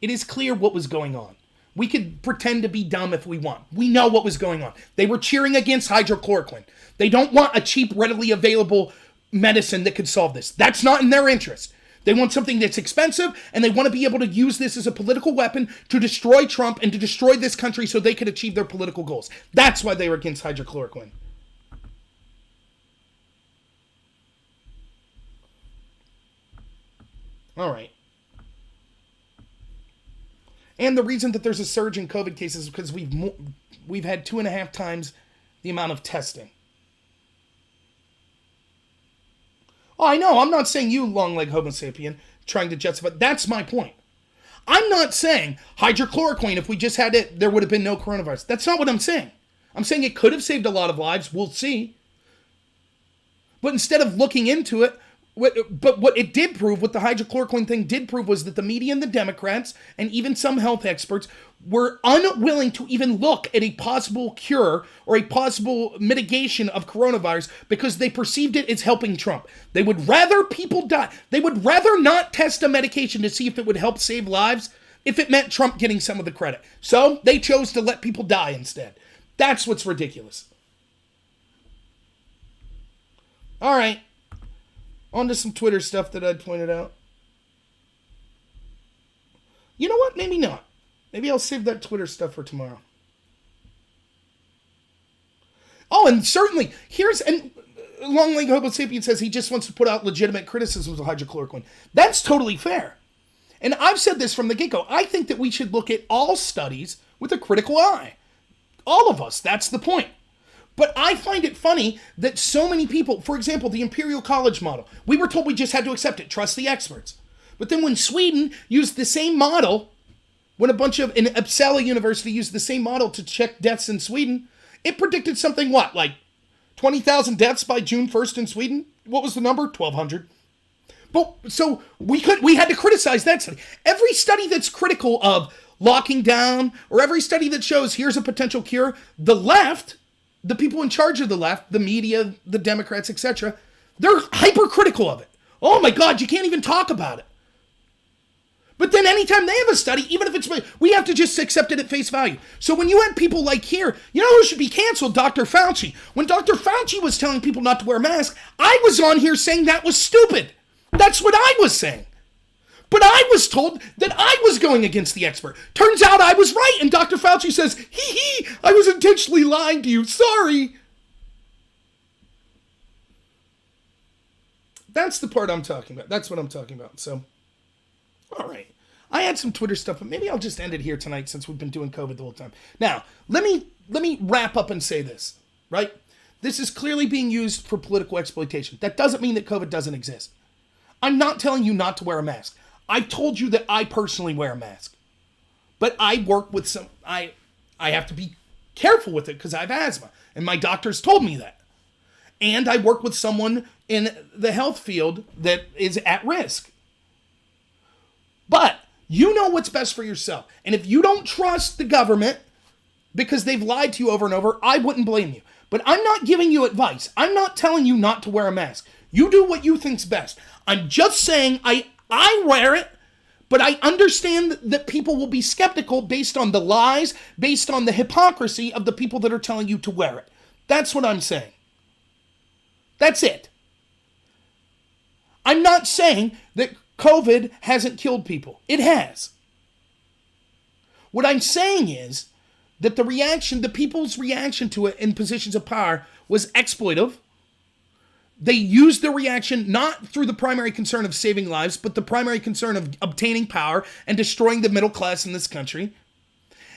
It is clear what was going on. We could pretend to be dumb if we want. We know what was going on. They were cheering against hydrochloroquine. They don't want a cheap, readily available medicine that could solve this. That's not in their interest. They want something that's expensive, and they want to be able to use this as a political weapon to destroy Trump and to destroy this country so they could achieve their political goals. That's why they were against hydrochloroquine. All right. And the reason that there's a surge in COVID cases is because we've had 2.5 times the amount of testing. Oh, I know. I'm not saying you, long-legged Homo sapien, trying to justify. That's my point. I'm not saying hydrochloroquine, if we just had it, there would have been no coronavirus. That's not what I'm saying. I'm saying it could have saved a lot of lives. We'll see. But instead of looking into it, what it did prove, what the hydrochloroquine thing did prove, was that the media and the Democrats and even some health experts were unwilling to even look at a possible cure or a possible mitigation of coronavirus because they perceived it as helping Trump. They would rather people die. They would rather not test a medication to see if it would help save lives if it meant Trump getting some of the credit. So they chose to let people die instead. That's what's ridiculous. All right. On to some Twitter stuff that I'd pointed out. You know what? Maybe not. Maybe I'll save that Twitter stuff for tomorrow. Oh, and certainly, and long-legged Homo sapien says he just wants to put out legitimate criticisms of hydrochloroquine. That's totally fair. And I've said this from the get-go. I think that we should look at all studies with a critical eye. All of us. That's the point. But I find it funny that so many people, for example, the Imperial College model, we were told we just had to accept it, trust the experts. But then when Sweden used the same model, when in Uppsala University used the same model to check deaths in Sweden, it predicted something, like 20,000 deaths by June 1st in Sweden? What was the number? 1,200. But so we had to criticize that study. Every study that's critical of locking down, or every study that shows here's a potential cure, the left, the people in charge of the left, the media, the Democrats, etc., they're hypercritical of it. Oh my God, you can't even talk about it. But then anytime they have a study, even if it's, we have to just accept it at face value. So when you had people like here, you know who should be canceled? Dr. Fauci. When Dr. Fauci was telling people not to wear masks, I was on here saying that was stupid. That's what I was saying. But I was told that I was going against the expert. Turns out I was right, and Dr. Fauci says, I was intentionally lying to you. Sorry. That's the part I'm talking about. That's what I'm talking about. So, all right. I had some Twitter stuff, but maybe I'll just end it here tonight since we've been doing COVID the whole time. Now, let me wrap up and say this, right? This is clearly being used for political exploitation. That doesn't mean that COVID doesn't exist. I'm not telling you not to wear a mask. I told you that I personally wear a mask. But I work with some, I have to be careful with it because I have asthma. And my doctors told me that. And I work with someone in the health field that is at risk. But you know what's best for yourself. And if you don't trust the government because they've lied to you over and over, I wouldn't blame you. But I'm not giving you advice. I'm not telling you not to wear a mask. You do what you think's best. I'm just saying I wear it, but I understand that people will be skeptical based on the lies, based on the hypocrisy of the people that are telling you to wear it. That's what I'm saying. That's it. I'm not saying that COVID hasn't killed people. It has. What I'm saying is that the people's reaction to it in positions of power was exploitive. They used their reaction not through the primary concern of saving lives, but the primary concern of obtaining power and destroying the middle class in this country.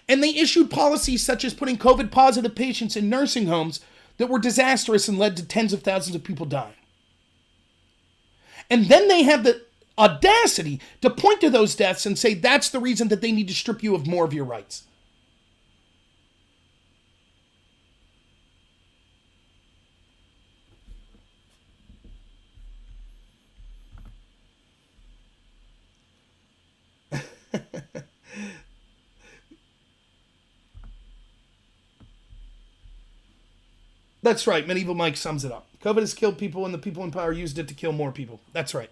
And they issued policies such as putting COVID-positive patients in nursing homes that were disastrous and led to tens of thousands of people dying. And then they have the audacity to point to those deaths and say that's the reason that they need to strip you of more of your rights. That's right. Medieval Mike sums it up. COVID has killed people and the people in power used it to kill more people. That's right.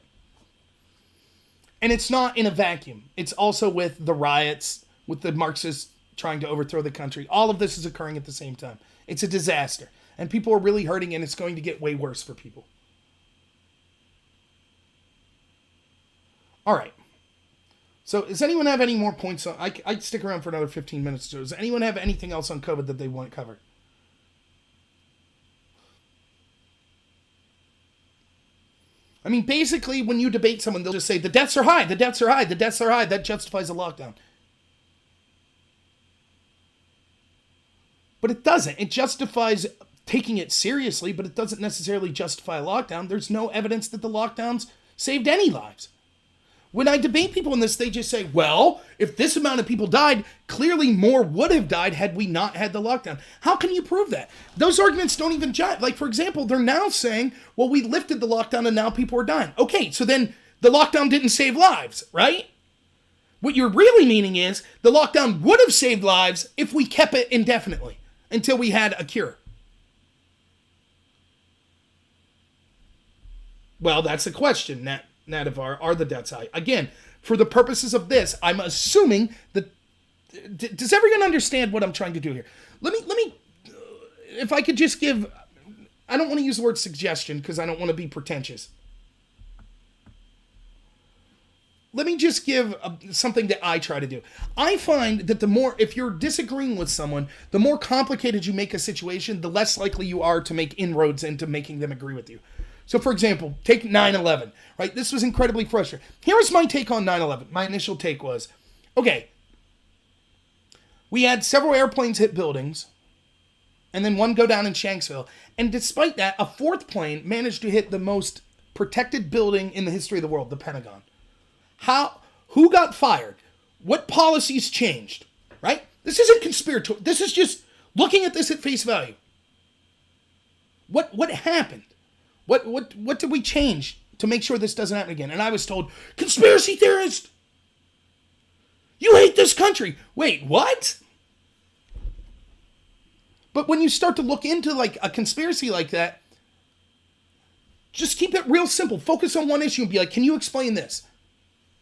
And it's not in a vacuum. It's also with the riots, with the Marxists trying to overthrow the country. All of this is occurring at the same time. It's a disaster. And people are really hurting, and it's going to get way worse for people. All right. So does anyone have any more points on... I'd stick around for another 15 minutes. So does anyone have anything else on COVID that they want covered? I mean, basically, when you debate someone, they'll just say, the deaths are high, the deaths are high, the deaths are high. That justifies a lockdown. But it doesn't. It justifies taking it seriously, but it doesn't necessarily justify a lockdown. There's no evidence that the lockdowns saved any lives. When I debate people on this, they just say, well, if this amount of people died, clearly more would have died had we not had the lockdown. How can you prove that? Those arguments don't even jive. Like, for example, they're now saying, well, we lifted the lockdown and now people are dying. Okay, so then the lockdown didn't save lives, right? What you're really meaning is the lockdown would have saved lives if we kept it indefinitely until we had a cure. Well, that's the question, Nadivar, are the deaths high? Again, for the purposes of this, I'm assuming that... Does everyone understand what I'm trying to do here? Let me, if I could just give... I don't want to use the word suggestion because I don't want to be pretentious. Let me just give something that I try to do. I find that the more, if you're disagreeing with someone, the more complicated you make a situation, the less likely you are to make inroads into making them agree with you. So, for example, take 9/11, right? This was incredibly frustrating. Here was my take on 9/11. My initial take was, okay, we had several airplanes hit buildings, and then one go down in Shanksville. And despite that, a fourth plane managed to hit the most protected building in the history of the world, the Pentagon. Who got fired? What policies changed, right? This isn't conspiratorial. This is just looking at this at face value. What happened? What did we change to make sure this doesn't happen again? And I was told, conspiracy theorist! You hate this country! Wait, what? But when you start to look into like a conspiracy like that, just keep it real simple. Focus on one issue and be like, can you explain this?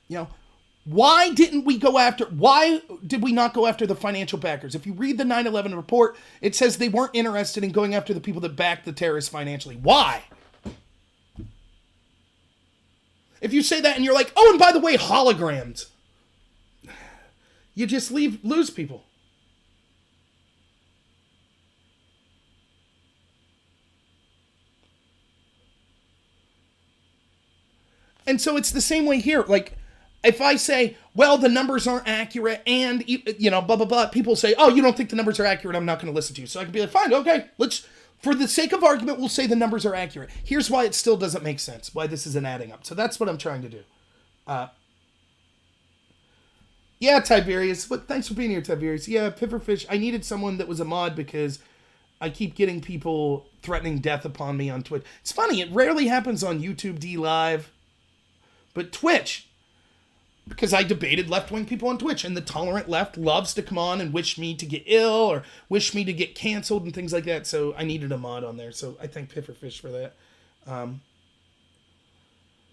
You know, Why did we not go after the financial backers? If you read the 9/11 report, it says they weren't interested in going after the people that backed the terrorists financially. Why? If you say that and you're like, oh, and by the way, holograms, you just lose people. And so it's the same way here. Like, if I say, well, the numbers aren't accurate and, blah, blah, blah, people say, oh, you don't think the numbers are accurate, I'm not going to listen to you. So I can be like, fine, okay, for the sake of argument, we'll say the numbers are accurate. Here's why it still doesn't make sense, why this isn't adding up. So that's what I'm trying to do. Yeah, Tiberius. Thanks for being here, Tiberius. Yeah, Pifferfish. I needed someone that was a mod because I keep getting people threatening death upon me on Twitch. It's funny, it rarely happens on YouTube D Live, but Twitch, because I debated left-wing people on Twitch, and the tolerant left loves to come on and wish me to get ill or wish me to get canceled and things like that, so I needed a mod on there, so I thank Pifferfish for that.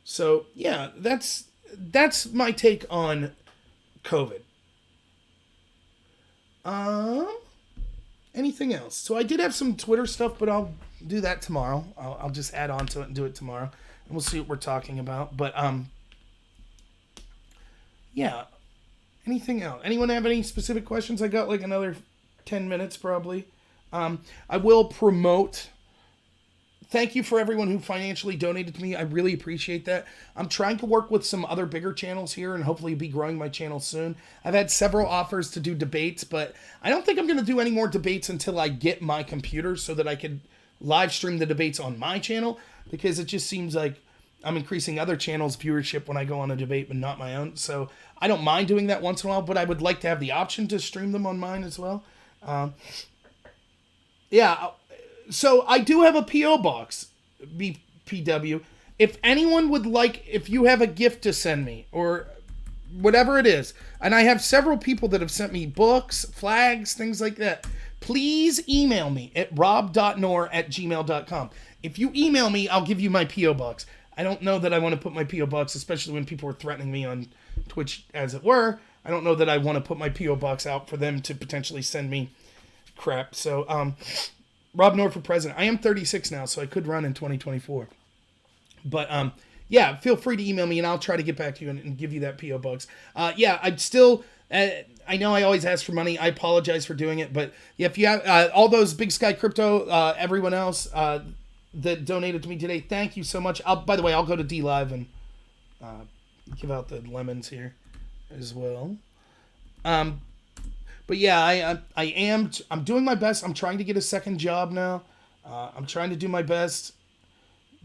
So, yeah, that's my take on COVID. Anything else? So I did have some Twitter stuff, but I'll do that tomorrow. I'll just add on to it and do it tomorrow, and we'll see what we're talking about. But yeah. Anything else? Anyone have any specific questions? I got like another 10 minutes probably. I will promote. Thank you for everyone who financially donated to me. I really appreciate that. I'm trying to work with some other bigger channels here and hopefully be growing my channel soon. I've had several offers to do debates, but I don't think I'm going to do any more debates until I get my computer so that I can live stream the debates on my channel, because it just seems like I'm increasing other channels' viewership when I go on a debate, but not my own. So I don't mind doing that once in a while, but I would like to have the option to stream them on mine as well. Yeah. So I do have a P.O. box, BPW. If anyone would like, if you have a gift to send me or whatever it is, and I have several people that have sent me books, flags, things like that, please email me at rob.nor@gmail.com. If you email me, I'll give you my P.O. box. I don't know that I want to put my P.O. box, especially when people are threatening me on Twitch, as it were. I don't know that I want to put my P.O. box out for them to potentially send me crap. So, Rob Nor for president. I am 36 now, so I could run in 2024. But, yeah, feel free to email me, and I'll try to get back to you and give you that P.O. box. Yeah, I'm still... I know I always ask for money. I apologize for doing it. But, yeah, if you have... all those Big Sky Crypto, everyone else that donated to me today, thank you so much. By the way, I'll go to D Live and give out the lemons here as well. But yeah, I'm doing my best. I'm trying to get a second job now. I'm trying to do my best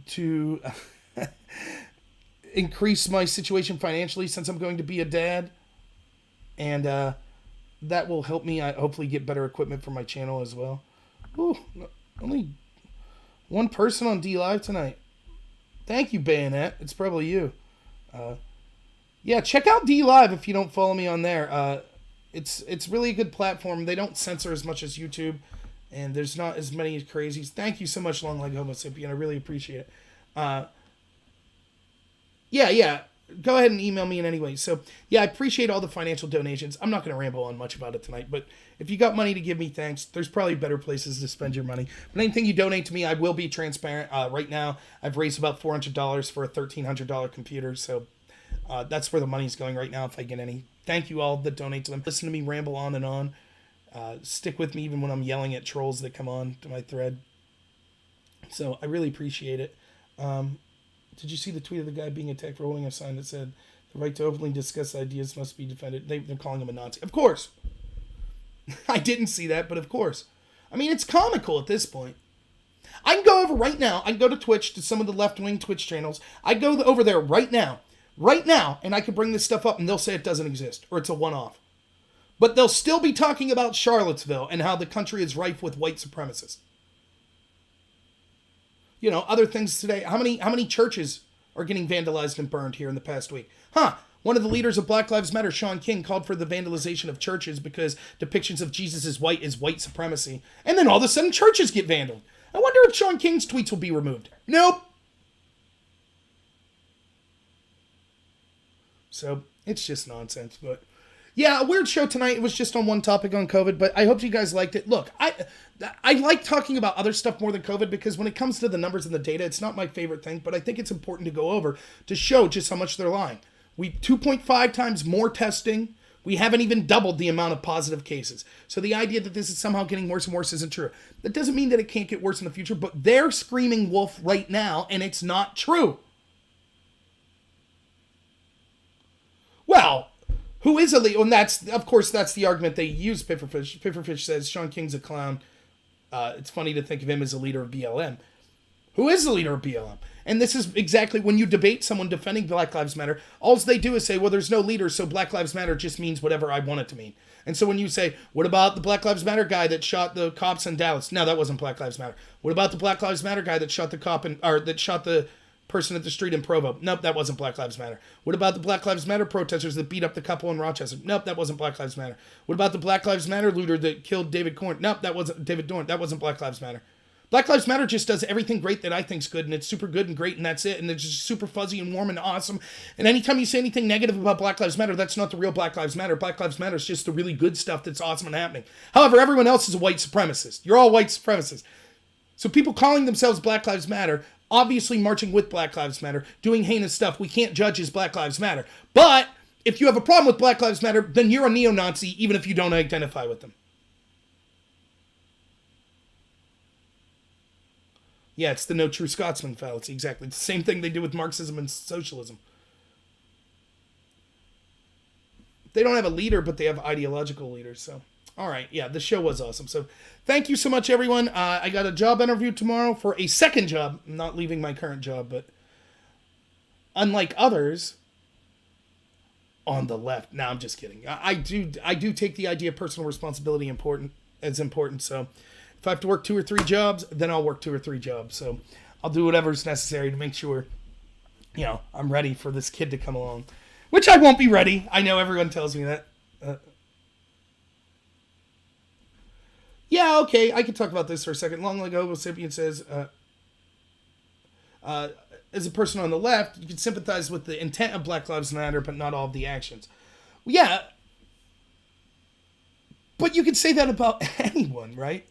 to increase my situation financially since I'm going to be a dad. And that will help me hopefully get better equipment for my channel as well. Ooh, only one person on D Live tonight. Thank you, Bayonet. It's probably you. Yeah, check out D Live if you don't follow me on there. It's really a good platform. They don't censor as much as YouTube, and there's not as many crazies. Thank you so much, Long Leg Homo Sapien. I really appreciate it. Yeah. Go ahead and email me in any way. So, yeah, I appreciate all the financial donations. I'm not going to ramble on much about it tonight, but if you got money to give me, thanks. There's probably better places to spend your money. But anything you donate to me, I will be transparent. Right now, I've raised about $400 for a $1,300 computer, so that's where the money's going right now if I get any. Thank you all that donate to them. Listen to me ramble on and on. Stick with me even when I'm yelling at trolls that come on to my thread. So I really appreciate it. Did you see the tweet of the guy being attacked for holding a sign that said, "The right to openly discuss ideas must be defended"? They're calling him a Nazi. Of course. I didn't see that, but of course. I mean, it's comical at this point. I can go over right now. I can go to Twitch, to some of the left-wing Twitch channels. I go over there right now, and I can bring this stuff up, and they'll say it doesn't exist, or it's a one-off. But they'll still be talking about Charlottesville and how the country is rife with white supremacists. You know, other things today. How many churches are getting vandalized and burned here in the past week? One of the leaders of Black Lives Matter, Sean King, called for the vandalization of churches because depictions of Jesus as white is white supremacy. And then all of a sudden churches get vandalized. I wonder if Sean King's tweets will be removed. Nope. So, It's just nonsense. But yeah, a weird show tonight. It was just on one topic on COVID, but I hope you guys liked it. Look, I like talking about other stuff more than COVID because when it comes to the numbers and the data, it's not my favorite thing, but I think it's important to go over to show just how much they're lying. We 2.5 times more testing. We haven't even doubled the amount of positive cases. So the idea that this is somehow getting worse and worse isn't true. That doesn't mean that it can't get worse in the future, but they're screaming wolf right now, and it's not true. Well, who is a leader? And that's, of course, that's the argument they use, Pifferfish. Pifferfish says Sean King's a clown. It's funny to think of him as a leader of BLM. Who is the leader of BLM? And this is exactly when you debate someone defending Black Lives Matter, all they do is say, well, there's no leader, so Black Lives Matter just means whatever I want it to mean. And so when you say, what about the Black Lives Matter guy that shot the cops in Dallas? No, that wasn't Black Lives Matter. What about the Black Lives Matter guy that shot the cop or that shot the person at the street in Provo? Nope, that wasn't Black Lives Matter. What about the Black Lives Matter protesters that beat up the couple in Rochester? Nope, that wasn't Black Lives Matter. What about the Black Lives Matter looter that killed David Corn? Nope, that wasn't David Dorn. That wasn't Black Lives Matter. Black Lives Matter just does everything great that I think's good, and it's super good and great, and that's it, and it's just super fuzzy and warm and awesome. And anytime you say anything negative about Black Lives Matter, that's not the real Black Lives Matter. Black Lives Matter is just the really good stuff that's awesome and happening. However, everyone else is a white supremacist. You're all white supremacists. So people calling themselves Black Lives Matter, obviously marching with Black Lives Matter, doing heinous stuff, we can't judge as Black Lives Matter. But if you have a problem with Black Lives Matter, then you're a neo-Nazi, even if you don't identify with them. Yeah, it's the no true Scotsman fallacy, exactly. It's the same thing they do with Marxism and socialism. They don't have a leader, but they have ideological leaders, so. All right, yeah, the show was awesome. So thank you so much, everyone. I got a job interview tomorrow for a second job. I'm not leaving my current job, but unlike others on the left. No, I'm just kidding. I do take the idea of personal responsibility as important, so if I have to work 2 or 3 jobs, then I'll work 2 or 3 jobs. So I'll do whatever's necessary to make sure, I'm ready for this kid to come along. Which I won't be ready. I know everyone tells me that. Yeah, okay, I can talk about this for a second. Long ago, Sapien says, as a person on the left, you can sympathize with the intent of Black Lives Matter, but not all of the actions. Well, yeah, but you could say that about anyone, right?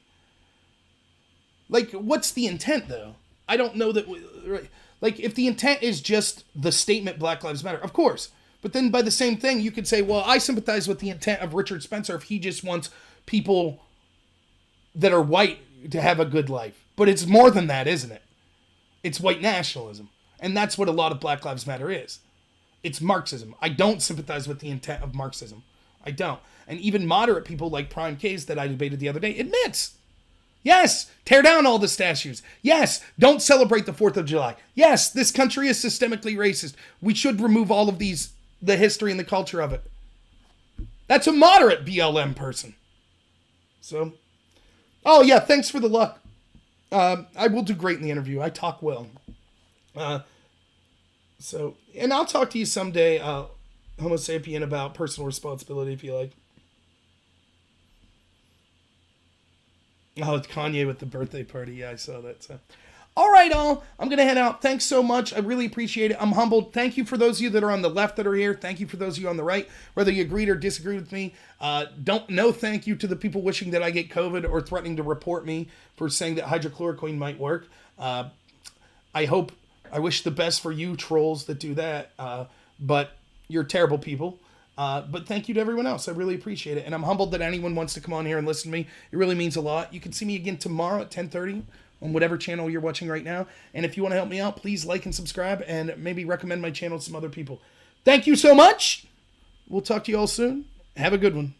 Like, what's the intent, though? I don't know that... Like, if the intent is just the statement Black Lives Matter, of course. But then by the same thing, you could say, well, I sympathize with the intent of Richard Spencer if he just wants people that are white to have a good life. But it's more than that, isn't it? It's white nationalism. And that's what a lot of Black Lives Matter is. It's Marxism. I don't sympathize with the intent of Marxism. I don't. And even moderate people like Prime Case that I debated the other day admits... Yes, tear down all the statues. Yes, don't celebrate the 4th of July. Yes, this country is systemically racist. We should remove all of the history and the culture of it. That's a moderate BLM person. So, oh yeah, thanks for the luck. I will do great in the interview. I talk well. And I'll talk to you someday, Homo sapien, about personal responsibility if you like. Oh, it's Kanye with the birthday party. Yeah, I saw that. So, all right, all. I'm going to head out. Thanks so much. I really appreciate it. I'm humbled. Thank you for those of you that are on the left that are here. Thank you for those of you on the right, whether you agreed or disagreed with me. No thank you to the people wishing that I get COVID or threatening to report me for saying that hydrochloroquine might work. I wish the best for you trolls that do that. But you're terrible people. But thank you to everyone else. I really appreciate it. And I'm humbled that anyone wants to come on here and listen to me. It really means a lot. You can see me again tomorrow at 10:30 on whatever channel you're watching right now. And if you want to help me out, please like and subscribe and maybe recommend my channel to some other people. Thank you so much. We'll talk to you all soon. Have a good one.